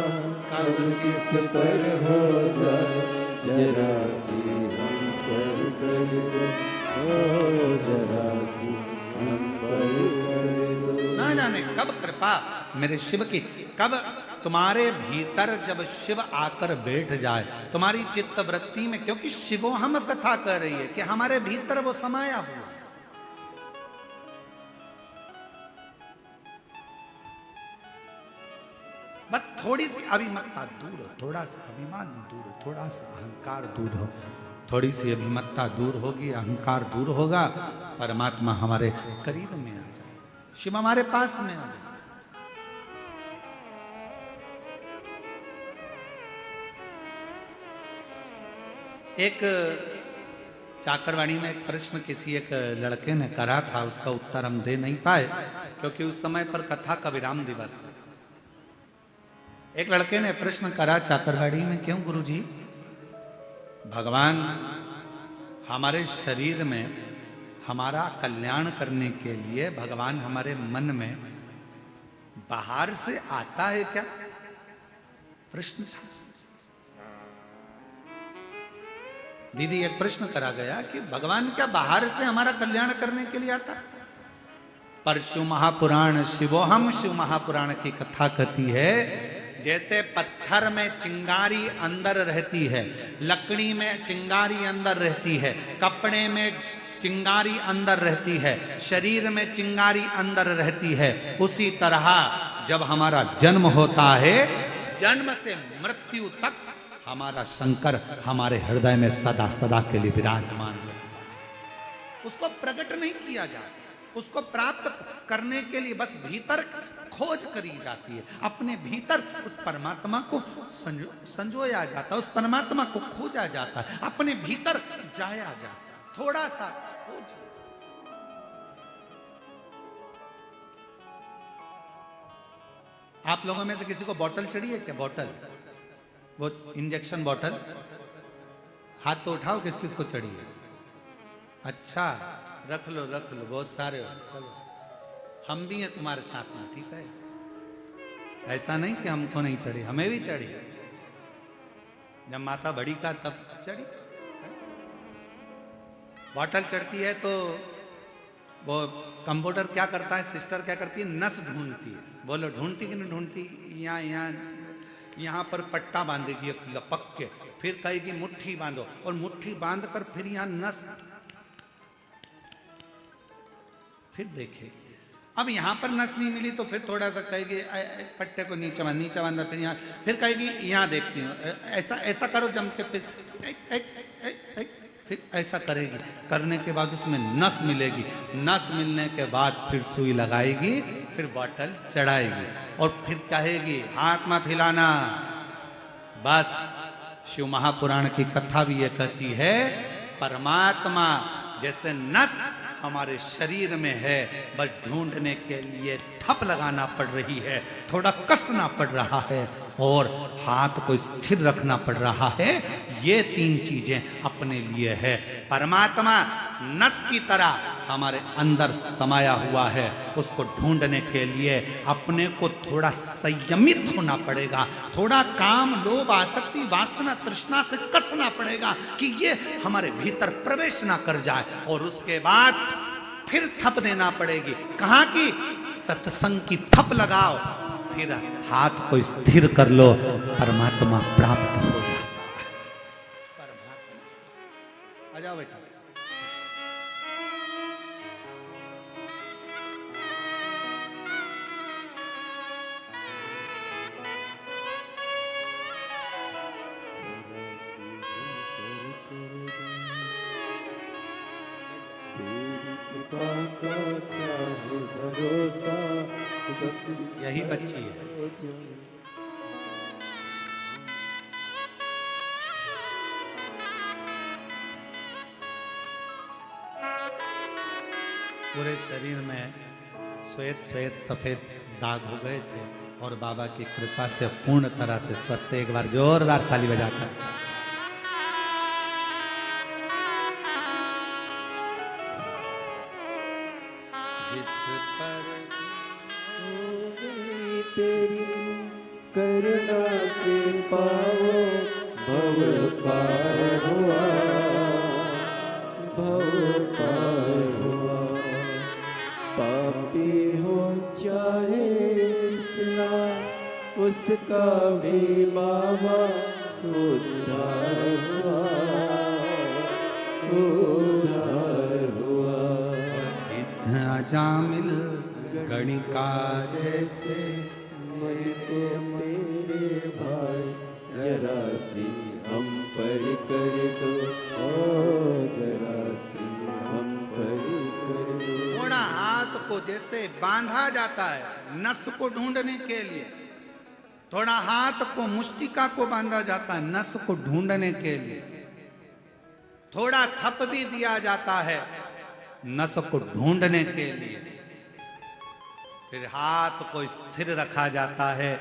कब किस पर हो जाए, जरा सी हम पर कर दो, ओ जरा सी हम पर कर दो। ना जाने कब कृपा मेरे शिव की, कब तुम्हारे भीतर जब शिव आकर बैठ जाए तुम्हारी चित्त वृत्ति में, क्योंकि शिवो हम कथा कर रही है कि हमारे भीतर वो समाया हुआ। बस थोड़ी सी अभिमत्ता दूर हो, थोड़ा सा अभिमान दूर हो, थोड़ा सा अहंकार दूर हो, थोड़ी सी अभिमत्ता दूर होगी, अहंकार दूर होगा, परमात्मा हमारे करीब में आ जाए, शिव हमारे पास में आ जाए। एक चाकरवाणी में एक प्रश्न किसी एक लड़के ने करा था, उसका उत्तर हम दे नहीं पाए क्योंकि उस समय पर कथा का विराम दिवस था। एक लड़के ने प्रश्न करा चाकरवाड़ी में, क्यों गुरुजी भगवान हमारे शरीर में हमारा कल्याण करने के लिए भगवान हमारे मन में बाहर से आता है क्या? प्रश्न था। दीदी एक प्रश्न करा गया कि भगवान क्या बाहर से हमारा कल्याण करने के लिए आता? पर शिव महापुराण, शिवोहम शिव महापुराण की कथा कहती है, जैसे पत्थर में चिंगारी अंदर रहती है, लकड़ी में चिंगारी अंदर रहती है, कपड़े में चिंगारी अंदर रहती है, शरीर में चिंगारी अंदर रहती है, उसी तरह जब हमारा जन्म होता है, जन्म से मृत्यु तक हमारा शंकर हमारे हृदय में सदा सदा के लिए विराजमान है। उसको प्रकट नहीं किया जाता, उसको प्राप्त करने के लिए बस भीतर खोज करी जाती है, अपने भीतर उस परमात्मा को संजोया जाता है, उस परमात्मा को खोजा जाता है, अपने भीतर जाया जाता है, थोड़ा सा खोज। आप लोगों में से किसी को बोतल चढ़ी है क्या? बोतल, वो इंजेक्शन बोतल, हाथ तो उठाओ किस किस को चढ़ी है? अच्छा, रख लो रख लो, बहुत सारे हो, चलो हम भी हैं तुम्हारे साथ में, ठीक है? ऐसा नहीं कि हमको नहीं चढ़ी, हमें भी चढ़ी, जब माता बड़ी का तब चढ़ी। बोतल चढ़ती है तो वो कंप्यूटर क्या करता है, सिस्टर क्या करती है, नस ढूंढती है। बोलो ढूंढती कि नहीं ढूंढती? यहाँ पर पट्टा बांधेगी लपक के, फिर कहेगी मुट्ठी बांधो, और मुट्ठी बांध कर फिर यहाँ नस, फिर देखेगी। अब यहाँ पर नस नहीं मिली तो फिर थोड़ा सा कहेगी पट्टे को नीचे बांधा, फिर यहाँ, फिर कहेगी यहाँ देखती हूँ, ऐसा ऐसा करो जम के, फिर ऐसा करेगी, करने के बाद उसमें नस मिलेगी, नस मिलने के बाद फिर सुई लगाएगी, फिर बॉटल चढ़ाएगी, और फिर कहेगी हाथ मत हिलाना। बस शिव महापुराण की कथा भी ये कहती है, परमात्मा जैसे नस हमारे शरीर में है, बस ढूंढने के लिए थप लगाना पड़ रही है, थोड़ा कसना पड़ रहा है, और हाथ को स्थिर रखना पड़ रहा है। ये तीन चीजें अपने लिए है। परमात्मा नस की तरह हमारे अंदर समाया हुआ है, उसको ढूंढने के लिए अपने को थोड़ा संयमित होना पड़ेगा, थोड़ा काम, लोभ, आसक्ति, वासना, तृष्णा से कसना पड़ेगा कि ये हमारे भीतर प्रवेश ना कर जाए, और उसके बाद फिर थप देना पड़ेगी। कहाँ की? सत्संग की थप लगाओ, फिर हाथ को स्थिर कर लो, परमात्मा प्राप्त हो जाता है। परमात्मा आ जाओ बेटा। तेरी कृपा का क्या यही बच्ची है। पूरे शरीर में श्वेत श्वेत सफेद दाग हो गए थे और बाबा की कृपा से पूर्ण तरह से स्वस्थ। एक बार जोरदार ताली बजाकर जिस पर हो गई तेरी करुणा कृपा वो भव पार हुआ, भव पार हुआ। पापी हो चाहे इतना उसका भी बाबा उद्धार हुआ, उद्धार हुआ। जामिल गणिका जैसे मन को तेरे भाई जरा सी हम पर कर दो, ओ जरा सी हम पर कर दो। थोड़ा हाथ को जैसे बांधा जाता है नस को ढूंढने के लिए, थोड़ा हाथ को मुष्टिका को बांधा जाता है नस को ढूंढने के लिए, थोड़ा थप भी दिया जाता है नस को ढूंढने के लिए, फिर हाथ को स्थिर रखा जाता है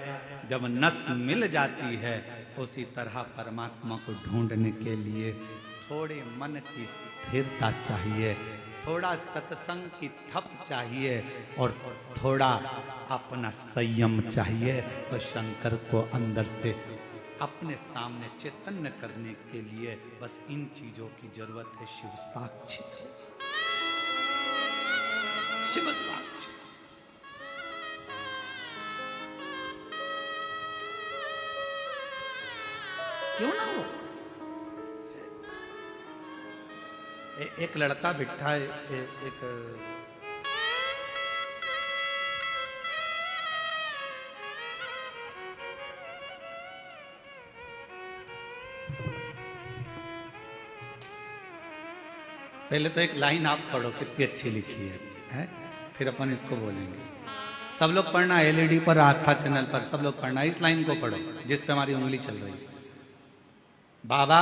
जब नस मिल जाती है। उसी तरह परमात्मा को ढूंढने के लिए थोड़े मन की स्थिरता चाहिए, थोड़ा सत्संग की थप चाहिए और थोड़ा अपना संयम चाहिए। तो शंकर को अंदर से अपने सामने चैतन्य करने के लिए बस इन चीजों की जरूरत है। शिव साक्षी, शिव साक्षी। क्यों ना हो? एक लड़का बिठा एक पहले तो एक लाइन आप पढ़ो, कितनी अच्छी लिखी है? फिर अपन इसको बोलेंगे। सब लोग पढ़ना, एलईडी पर, आस्था चैनल पर सब लोग पढ़ना। इस लाइन को पढ़ो जिस पे हमारी उंगली चल रही है। बाबा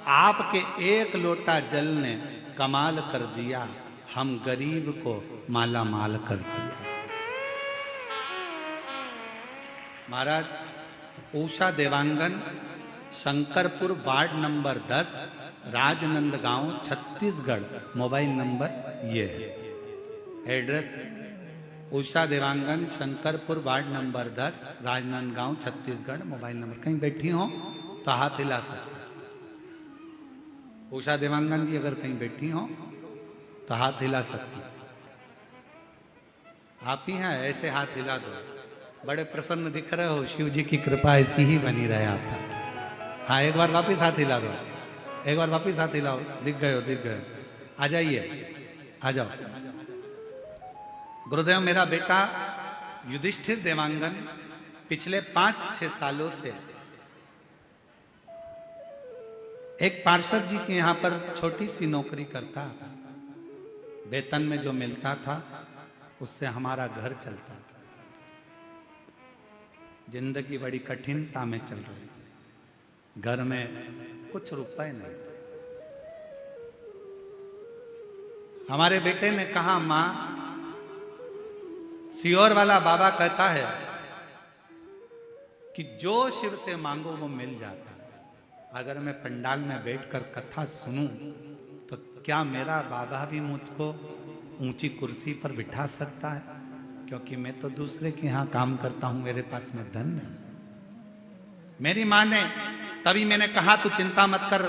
आपके एक लोटा जल ने कमाल कर दिया, हम गरीब को माला माल कर दिया। महाराज Usha Devangan, Shankarpur, ward number 10, Rajnandgaon, Chhattisgarh. Mobile number ये है। Address Usha Devangan, Shankarpur, ward number 10, Rajnandgaon, Chhattisgarh. Mobile number. कहीं बैठी हो तो हाथ हिला सकते। उषा देवांगन जी अगर कहीं बैठी हो तो हाथ हिला सकती। आप ही हैं, ऐसे हाथ हिला दो। बड़े प्रसन्न दिख रहे हो, शिव जी की कृपा ऐसी ही बनी रहे आप पर। हाँ, एक बार वापिस हाथ हिला दो, एक बार वापिस हाथ हिलाओ। दिख गए हो, दिख गए। आ जाइए, आ जाओ। गुरुदेव, मेरा बेटा युधिष्ठिर देवांगन पिछले 5-6 सालों से एक पार्षद जी के यहाँ पर छोटी सी नौकरी करता था। वेतन में जो मिलता था उससे हमारा घर चलता था। जिंदगी बड़ी कठिनता में चल रही थी, घर में कुछ रुपए नहीं थे। हमारे बेटे ने कहा, मां, सियोर वाला बाबा कहता है कि जो शिव से मांगो वो मिल जाता है। अगर मैं पंडाल में बैठकर कथा सुनूं तो क्या मेरा बाबा भी मुझको ऊंची कुर्सी पर बिठा सकता है? क्योंकि मैं तो दूसरे के यहाँ काम करता हूं, मेरे पास में धन नहीं। मेरी मां ने, तभी मैंने कहा तू चिंता मत कर,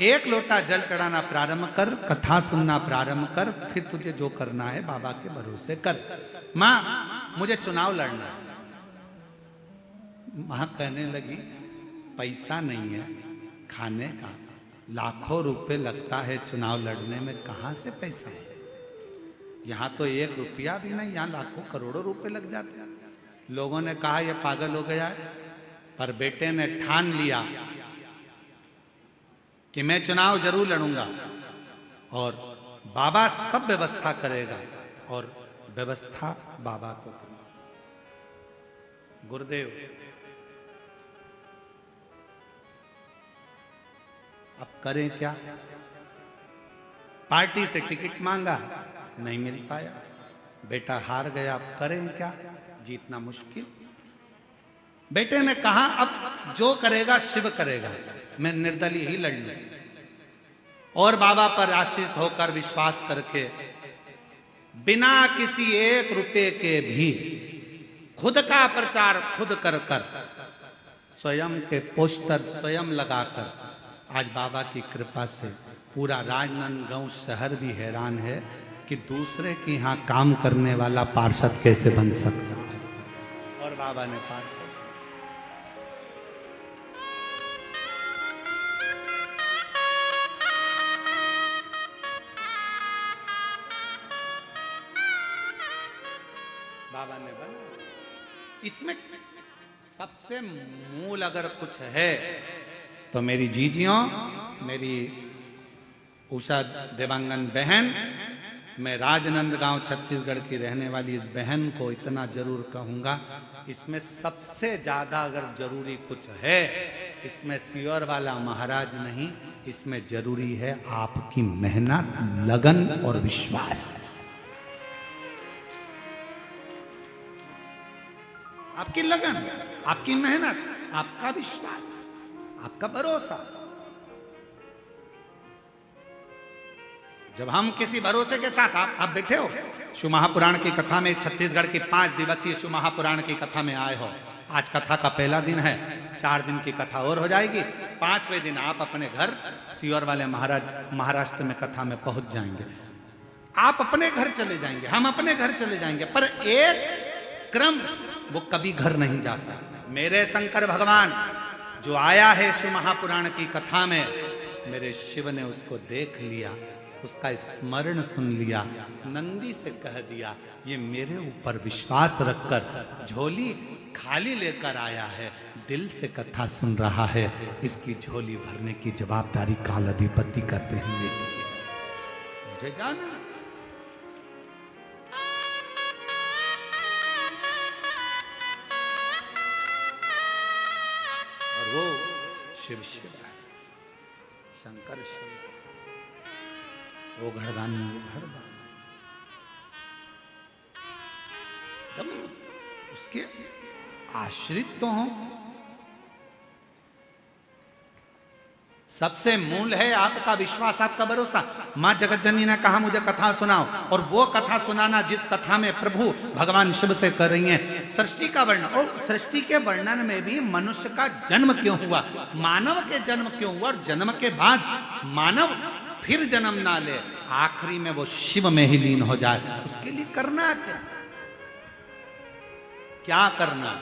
एक लोटा जल चढ़ाना प्रारंभ कर, कथा सुनना प्रारंभ कर, फिर तुझे जो करना है बाबा के भरोसे कर। मां, मुझे चुनाव लड़ना है। मां कहने लगी, पैसा नहीं है खाने का, लाखों रुपए लगता है चुनाव लड़ने में, कहां से पैसा है? यहां तो 1 रुपया भी नहीं, यहां लाखों करोड़ों रुपए लग जाते हैं। लोगों ने कहा यह पागल हो गया है, पर बेटे ने ठान लिया कि मैं चुनाव जरूर लड़ूंगा और बाबा सब व्यवस्था करेगा और व्यवस्था बाबा को करेगा। गुरुदेव अब करें क्या? पार्टी से टिकट मांगा, नहीं मिल पाया, बेटा हार गया, अब करें क्या? जीतना मुश्किल। बेटे ने कहा अब जो करेगा शिव करेगा, मैं निर्दलीय ही लड़ लूं। और बाबा पर आश्रित होकर विश्वास करके बिना किसी 1 रुपए के भी खुद का प्रचार खुद कर कर, स्वयं के पोस्टर स्वयं लगाकर, आज बाबा की कृपा से पूरा राजनांदगांव शहर भी हैरान है कि दूसरे के यहाँ काम करने वाला पार्षद कैसे बन सकता है। और बाबा ने पार्षद बाबा ने बना। इसमें सबसे मूल अगर कुछ है तो मेरी जीजियों, मेरी उषा देवांगन बहन, मैं राजनांदगांव छत्तीसगढ़ की रहने वाली इस बहन को इतना जरूर कहूंगा, इसमें सबसे ज्यादा अगर जरूरी कुछ है, इसमें सियोर वाला महाराज नहीं, इसमें जरूरी है आपकी मेहनत, लगन और विश्वास। आपकी लगन, आपकी मेहनत, आपका विश्वास, आपका भरोसा। जब हम किसी भरोसे के साथ, आप बैठे हो शिव महापुराण की कथा में, छत्तीसगढ़ की 5 दिवसीय शिव महापुराण की कथा में आए हो। आज कथा का पहला दिन है, 4 दिन की कथा और हो जाएगी। 5वें दिन आप अपने घर, सियोर वाले महाराज महाराष्ट्र में कथा में पहुंच जाएंगे। आप अपने घर चले जाएंगे, हम अपने घर चले जाएंगे, पर एक क्रम वो कभी घर नहीं जाता। मेरे शंकर भगवान जो आया है शिव महापुराण की कथा में, मेरे शिव ने उसको देख लिया, उसका स्मरण सुन लिया, नंदी से कह दिया ये मेरे ऊपर विश्वास रखकर झोली खाली लेकर आया है, दिल से कथा सुन रहा है, इसकी झोली भरने की जवाबदारी काल अधिपति करते हैं मेरे लिए। मुझे जाना और वो शिव शिव है, शंकर शिव, वो घरदानी वो घरदानी। जब उसके आश्रित तो हों, सबसे मूल है आपका विश्वास, आपका भरोसा। मां जगत जननी ने कहा मुझे कथा सुनाओ, और वो कथा सुनाना जिस कथा में प्रभु भगवान शिव से कर रही हैं, सृष्टि का वर्णन। और सृष्टि के वर्णन में भी मनुष्य का जन्म क्यों हुआ, मानव के जन्म क्यों हुआ, और जन्म के बाद मानव फिर जन्म ना ले, आखिरी में वो शिव में ही लीन हो जाए, उसके लिए करना क्या, क्या करना,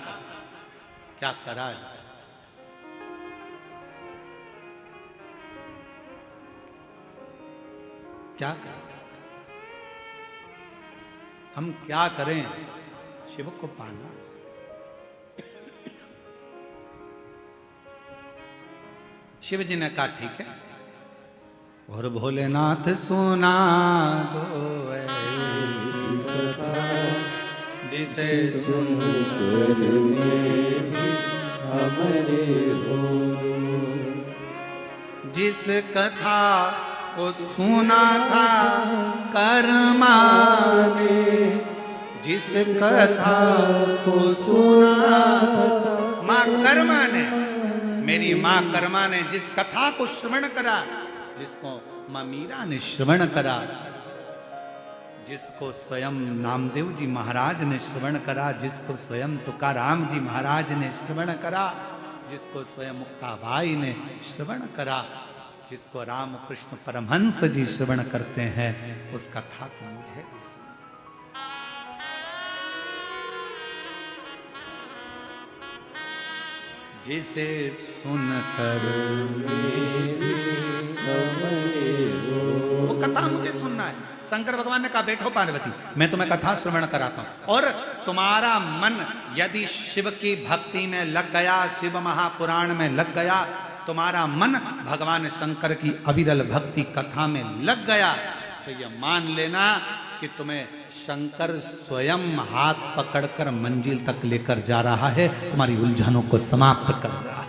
क्या करा जाए। क्या करें, हम क्या करें शिव को पाना। शिव जी ने कहा ठीक है, और भोलेनाथ सुना दो ऐसी कथा जिसे सुनकर में हमारे हो, जिस कथा को सुना था कर्मा ने, जिस कथा को सुना था माँ कर्मा ने, मेरी माँ कर्मा ने जिस कथा को श्रवण करा, जिसको माँ मीरा ने श्रवण करा, जिसको स्वयं नामदेव जी महाराज ने श्रवण करा, जिसको स्वयं तुकाराम जी महाराज ने श्रवण करा, जिसको स्वयं मुक्ताबाई ने श्रवण करा, जिसको रामकृष्ण परमहंस जी श्रवण करते हैं, उस कथा को मुझे भी सुना। जिसे सुनकर वो कथा मुझे सुनना है। शंकर भगवान ने कहा बैठो पार्वती, मैं तुम्हें कथा श्रवण कराता हूं, और तुम्हारा मन यदि शिव की भक्ति में लग गया, शिव महापुराण में लग गया, तुम्हारा मन भगवान शंकर की अविरल भक्ति कथा में लग गया, तो ये मान लेना कि तुम्हें शंकर स्वयं हाथ पकड़कर मंजिल तक लेकर जा रहा है, तुम्हारी उलझनों को समाप्त कर रहा है।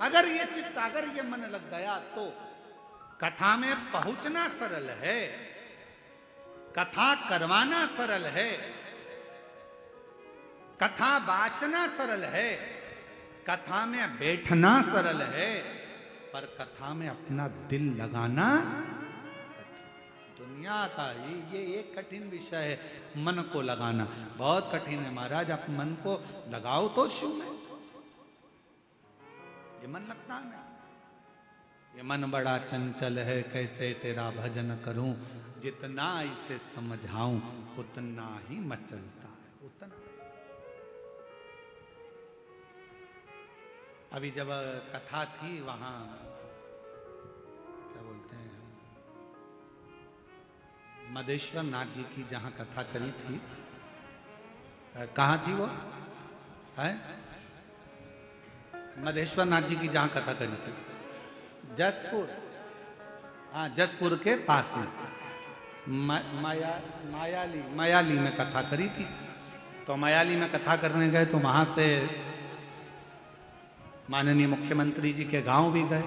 अगर ये चित्त, अगर ये मन लग गया तो कथा में पहुंचना सरल है, कथा करवाना सरल है, कथा वाचना सरल है, कथा में बैठना सरल है, पर कथा में अपना दिल लगाना दुनिया का ये एक कठिन विषय है। मन को लगाना बहुत कठिन है महाराज। आप मन को लगाओ तो शिव में, ये मन लगता नहीं। ये मन बड़ा चंचल है, कैसे तेरा भजन करूं, जितना इसे समझाऊं उतना ही मचलता है, उतना। अभी जब कथा थी वहां, क्या बोलते हैं, मदेश्वर नाथ जी की जहां कथा करी थी, कहाँ थी वो है? मदेश्वर नाथ जी की जहां कथा करी थी, जसपुर, हाँ जसपुर के पास में मायाली में कथा करी थी। तो मायाली में कथा करने गए तो वहां से माननीय मुख्यमंत्री जी के गांव भी गए।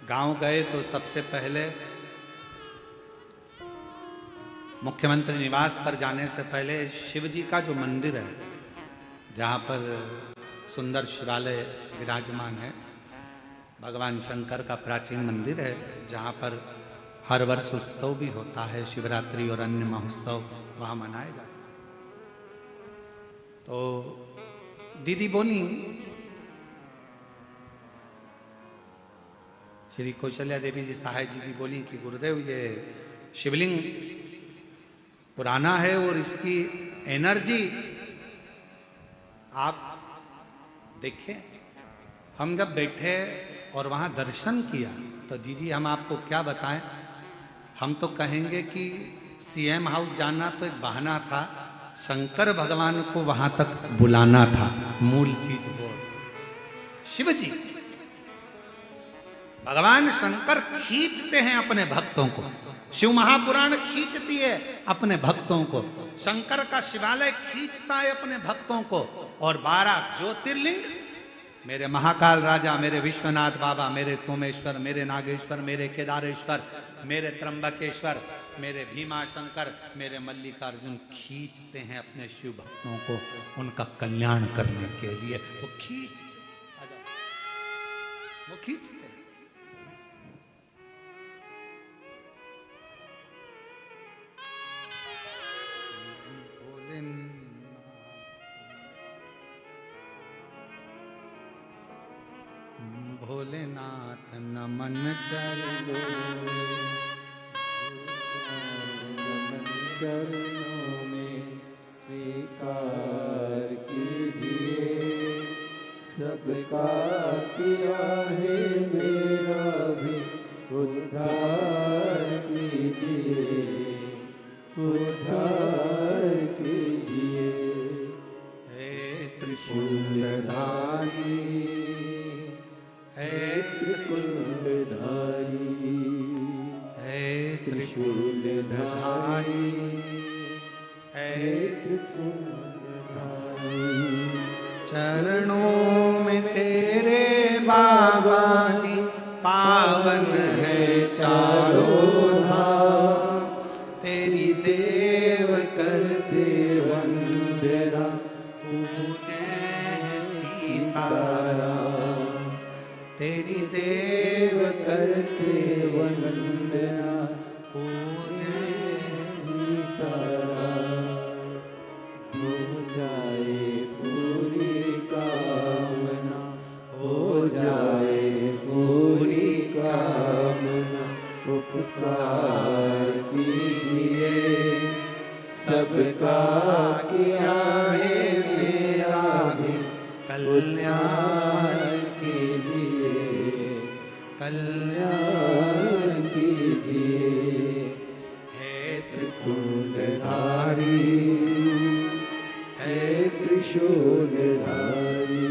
गांव गए तो सबसे पहले मुख्यमंत्री निवास पर जाने से पहले शिव जी का जो मंदिर है, जहाँ पर सुंदर शिवालय विराजमान है, भगवान शंकर का प्राचीन मंदिर है, जहाँ पर हर वर्ष उत्सव भी होता है, शिवरात्रि और अन्य महोत्सव वहाँ मनाए जाते। तो दीदी बोली, श्री कौशल्या देवी जी सहाय जी बोली कि गुरुदेव ये शिवलिंग पुराना है और इसकी एनर्जी आप देखें। हम जब बैठे और वहां दर्शन किया तो जी हम आपको क्या बताएं, हम तो कहेंगे कि सीएम हाउस जाना तो एक बहाना था, शंकर भगवान को वहां तक बुलाना था, मूल चीज वो शिव जी। भगवान शंकर खींचते हैं अपने भक्तों को, शिव महापुराण खींचती है अपने भक्तों को, शंकर का शिवालय खींचता है अपने भक्तों को, और 12 ज्योतिर्लिंग, मेरे महाकाल राजा, मेरे विश्वनाथ बाबा, मेरे सोमेश्वर, मेरे नागेश्वर, मेरे केदारेश्वर, मेरे त्र्यंबकेश्वर, मेरे भीमा शंकर, मेरे मल्लिकार्जुन खींचते हैं अपने शिव भक्तों को उनका कल्याण करने के लिए। वो खींचते हैं। भोलेनाथ नमन चलो, नमन चरणों में स्वीकार कीजिए, सबका किया है मेरा भी उद्धार कीजिए, उद्धार कीजिए। हे त्रिशूलधारी, हे त्रिशूलधारी, हे त्रिशूलधारी, हे त्रिशूलधारी। चरणों में तेरे बाबा जी पावन है चारों धाम, तेरी देव करते वंदना, पूजे सीताराम, तेरी देव करते वंदना, पूजे सीताराम। हो जाए पूरी कामना, हो जाए पूरी कामना, उपकार कीजिए, सबका किया है मेरा भी कल्याण कीजिए, कल्याण कीजिए। हे त्रिशूलधारी, हे त्रिशूलधारी,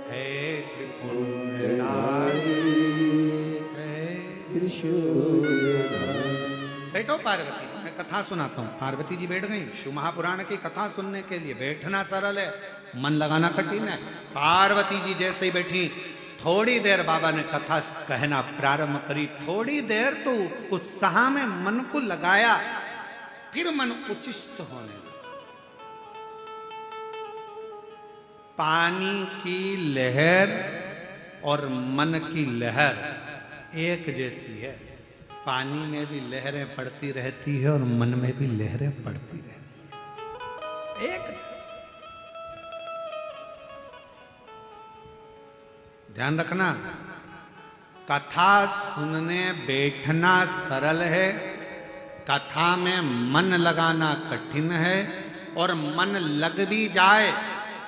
हे त्रिपुरधारी, त्रिशूलधारी। बैठो पार्वती जी, मैं कथा सुनाता हूं। पार्वती जी बैठ गई शिव महापुराण की कथा सुनने के लिए। बैठना सरल है, मन लगाना कठिन है। पार्वती जी जैसे ही बैठी, थोड़ी देर बाबा ने कथा कहना प्रारंभ करी। थोड़ी देर तो उत्साह में मन को लगाया, फिर मन उचिष्ट होने लगा। पानी की लहर और मन की लहर एक जैसी है। पानी में भी लहरें पड़ती रहती है और मन में भी लहरें पड़ती रहती है, एक जैसी। ध्यान रखना, कथा सुनने बैठना सरल है, कथा में मन लगाना कठिन है। और मन लग भी जाए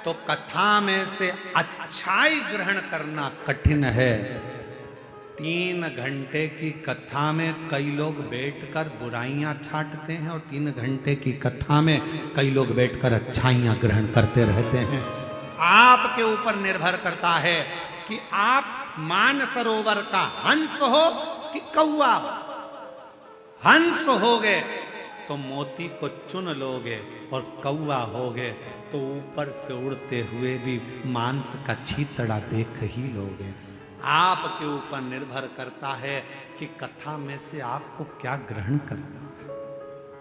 तो कथा में से अच्छाई ग्रहण करना कठिन है। 3 घंटे की कथा में कई लोग बैठकर बुराइयां छांटते हैं और 3 घंटे की कथा में कई लोग बैठकर अच्छाइयां ग्रहण करते रहते हैं। आपके ऊपर निर्भर करता है कि आप मानसरोवर का हंस हो कि कौवा हो। हंस होगे तो मोती को चुन लोगे, और कौवा होगे तो ऊपर से उड़ते हुए भी मांस का छीतड़ा देख ही लोगे। आपके ऊपर निर्भर करता है कि कथा में से आपको क्या ग्रहण करना है,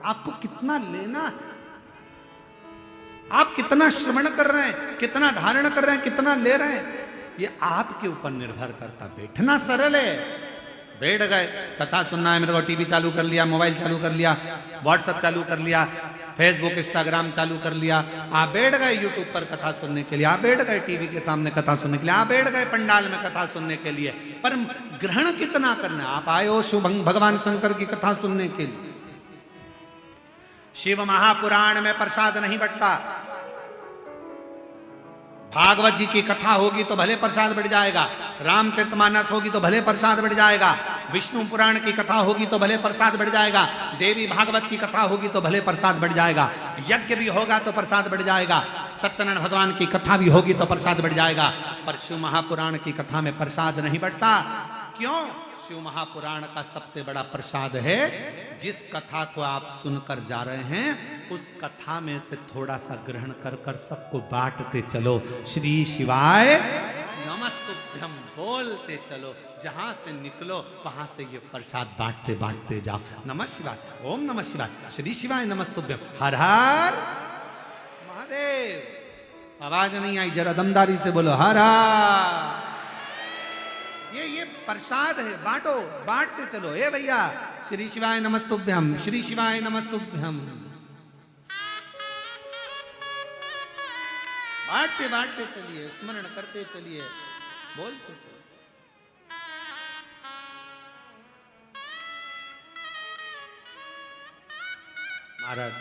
आपको कितना लेना है, आप कितना श्रवण कर रहे हैं, कितना धारण कर रहे हैं, कितना ले रहे हैं, ये आपके ऊपर निर्भर करता। बैठना सरल है, बैठ गए, कथा सुनना है मेरे को, टीवी चालू कर लिया, मोबाइल चालू कर लिया, व्हाट्सएप चालू कर लिया, फेसबुक इंस्टाग्राम चालू कर लिया, आप बैठ गए यूट्यूब पर कथा सुनने के लिए, आप बैठ गए टीवी के सामने कथा सुनने के लिए, आप बैठ गए पंडाल में कथा सुनने के लिए, पर ग्रहण कितना करना है? आप आए हो शिव भगवान शंकर की कथा सुनने के लिए। शिव महापुराण में प्रसाद नहीं बंटता। भागवत जी की कथा होगी तो भले प्रसाद बढ़ जाएगा, रामचरितमानस होगी तो भले प्रसाद बढ़ जाएगा, विष्णु पुराण की कथा होगी तो भले प्रसाद बढ़ जाएगा, देवी भागवत की कथा होगी तो भले प्रसाद बढ़ जाएगा, यज्ञ भी होगा तो प्रसाद बढ़ जाएगा, सत्यनारायण भगवान की कथा भी होगी तो प्रसाद बढ़ जाएगा। पर शिव महापुराण की कथा में प्रसाद नहीं बढ़ता। क्यों? शिव महापुराण का सबसे बड़ा प्रसाद है, जिस कथा को आप सुनकर जा रहे हैं उस कथा में से थोड़ा सा ग्रहण कर कर सबको बांटते चलो। श्री शिवाय नमस्तुभ्यम बोलते चलो, जहां से निकलो वहां से ये प्रसाद बांटते बांटते जाओ। नमः शिवाय, ओम नमः शिवाय, श्री शिवाय नमस्तुभ्यम, हर हर महादेव। आवाज नहीं आई, जरा दमदारी से बोलो, हर हर। ये प्रसाद है, बांटो, बांटते चलो। ए भैया, श्री शिवाय नमस्तुभ्यम, श्री शिवाय नमस्तुभ्यम, बांटते बांटते चलिए, स्मरण करते चलिए, बोलते चलिए। महाराज,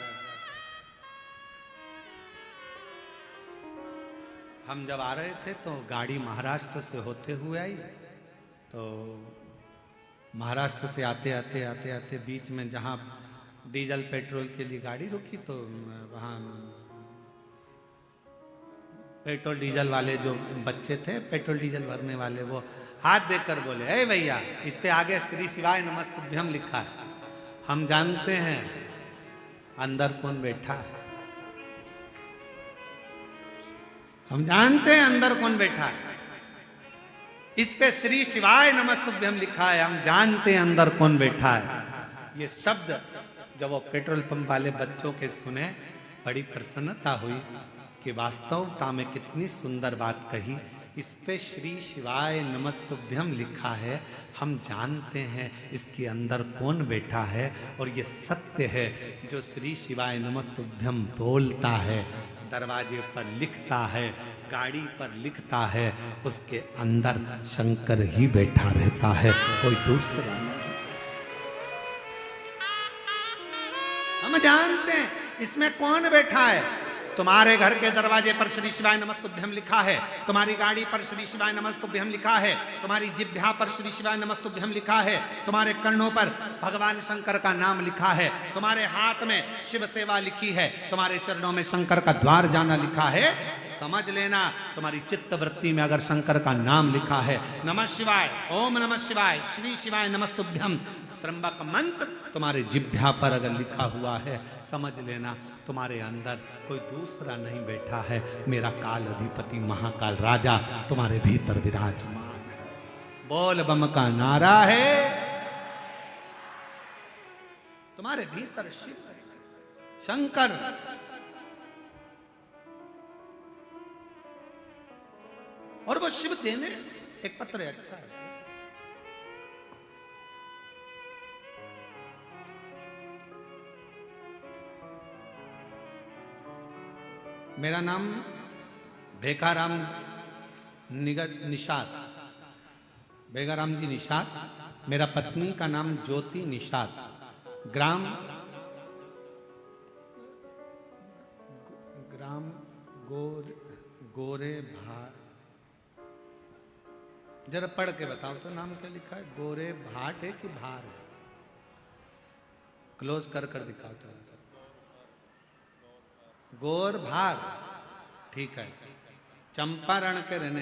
हम जब आ रहे थे तो गाड़ी महाराष्ट्र से होते हुए आई, तो महाराष्ट्र से आते आते आते आते बीच में जहाँ डीजल पेट्रोल के लिए गाड़ी रुकी, तो वहाँ पेट्रोल डीजल वाले जो बच्चे थे, पेट्रोल डीजल भरने वाले, वो हाथ देकर बोले, ए भैया, इस पे आगे श्री शिवाय नमस्तुभ्यम लिखा है। हम जानते हैं अंदर कौन बैठा है, हम जानते हैं अंदर कौन बैठा है। इस पे श्री शिवाय नमस्तुभ्यम लिखा है, हम जानते हैं अंदर कौन बैठा है। ये शब्द जब वो पेट्रोल पंप वाले बच्चों के सुने, बड़ी प्रसन्नता हुई कि वास्तवता में कितनी सुंदर बात कही। इस पे श्री शिवाय नमस्तुभ्यम लिखा है, हम जानते हैं इसके अंदर कौन बैठा है। और ये सत्य है, जो श्री शिवाय नमस्तुभ्यम बोलता है, दरवाजे पर लिखता है, गाड़ी पर लिखता है, उसके अंदर शंकर ही बैठा रहता है, कोई दूसरा नहीं। हम जानते हैं इसमें कौन बैठा है। तुम्हारे घर के दरवाजे पर श्री शिवाय नमस्तुभ्यम लिखा है, तुम्हारी गाड़ी पर श्री शिवाय नमस्तुभ्यम लिखा है, तुम्हारी जिह्वा पर श्री शिवाय नमस्तुभ्यम लिखा है, तुम्हारे कर्णों पर भगवान शंकर का नाम लिखा है, तुम्हारे हाथ में शिव सेवा लिखी है, तुम्हारे चरणों में शंकर का द्वार जाना लिखा है। समझ लेना, तुम्हारी चित्त वृत्ति में अगर शंकर का नाम लिखा है, नमः शिवाय, ओम नमः शिवाय, श्री शिवाय नमस्तुभ्यम, त्र्यंबक मंत्र तुम्हारे जिह्वा पर अगर लिखा हुआ है, समझ लेना तुम्हारे अंदर कोई दूसरा नहीं बैठा है, मेरा काल अधिपति महाकाल राजा तुम्हारे भीतर विराजमान है। बोल बम का नारा है, तुम्हारे भीतर शिव है, शंकर। और वो शिव देने एक पत्र है, अच्छा है। मेरा नाम भेकाराम निषाद, भेकाराम जी निषाद। मेरा पत्नी का नाम ज्योति निषाद। ग्राम गोरे भाट। जरा पढ़ के बताओ तो नाम क्या लिखा है? गोरे भाट है कि भार है? क्लोज कर दिखाओ थोड़ा सा। गोर भार, ठीक है। चंपारण के रहने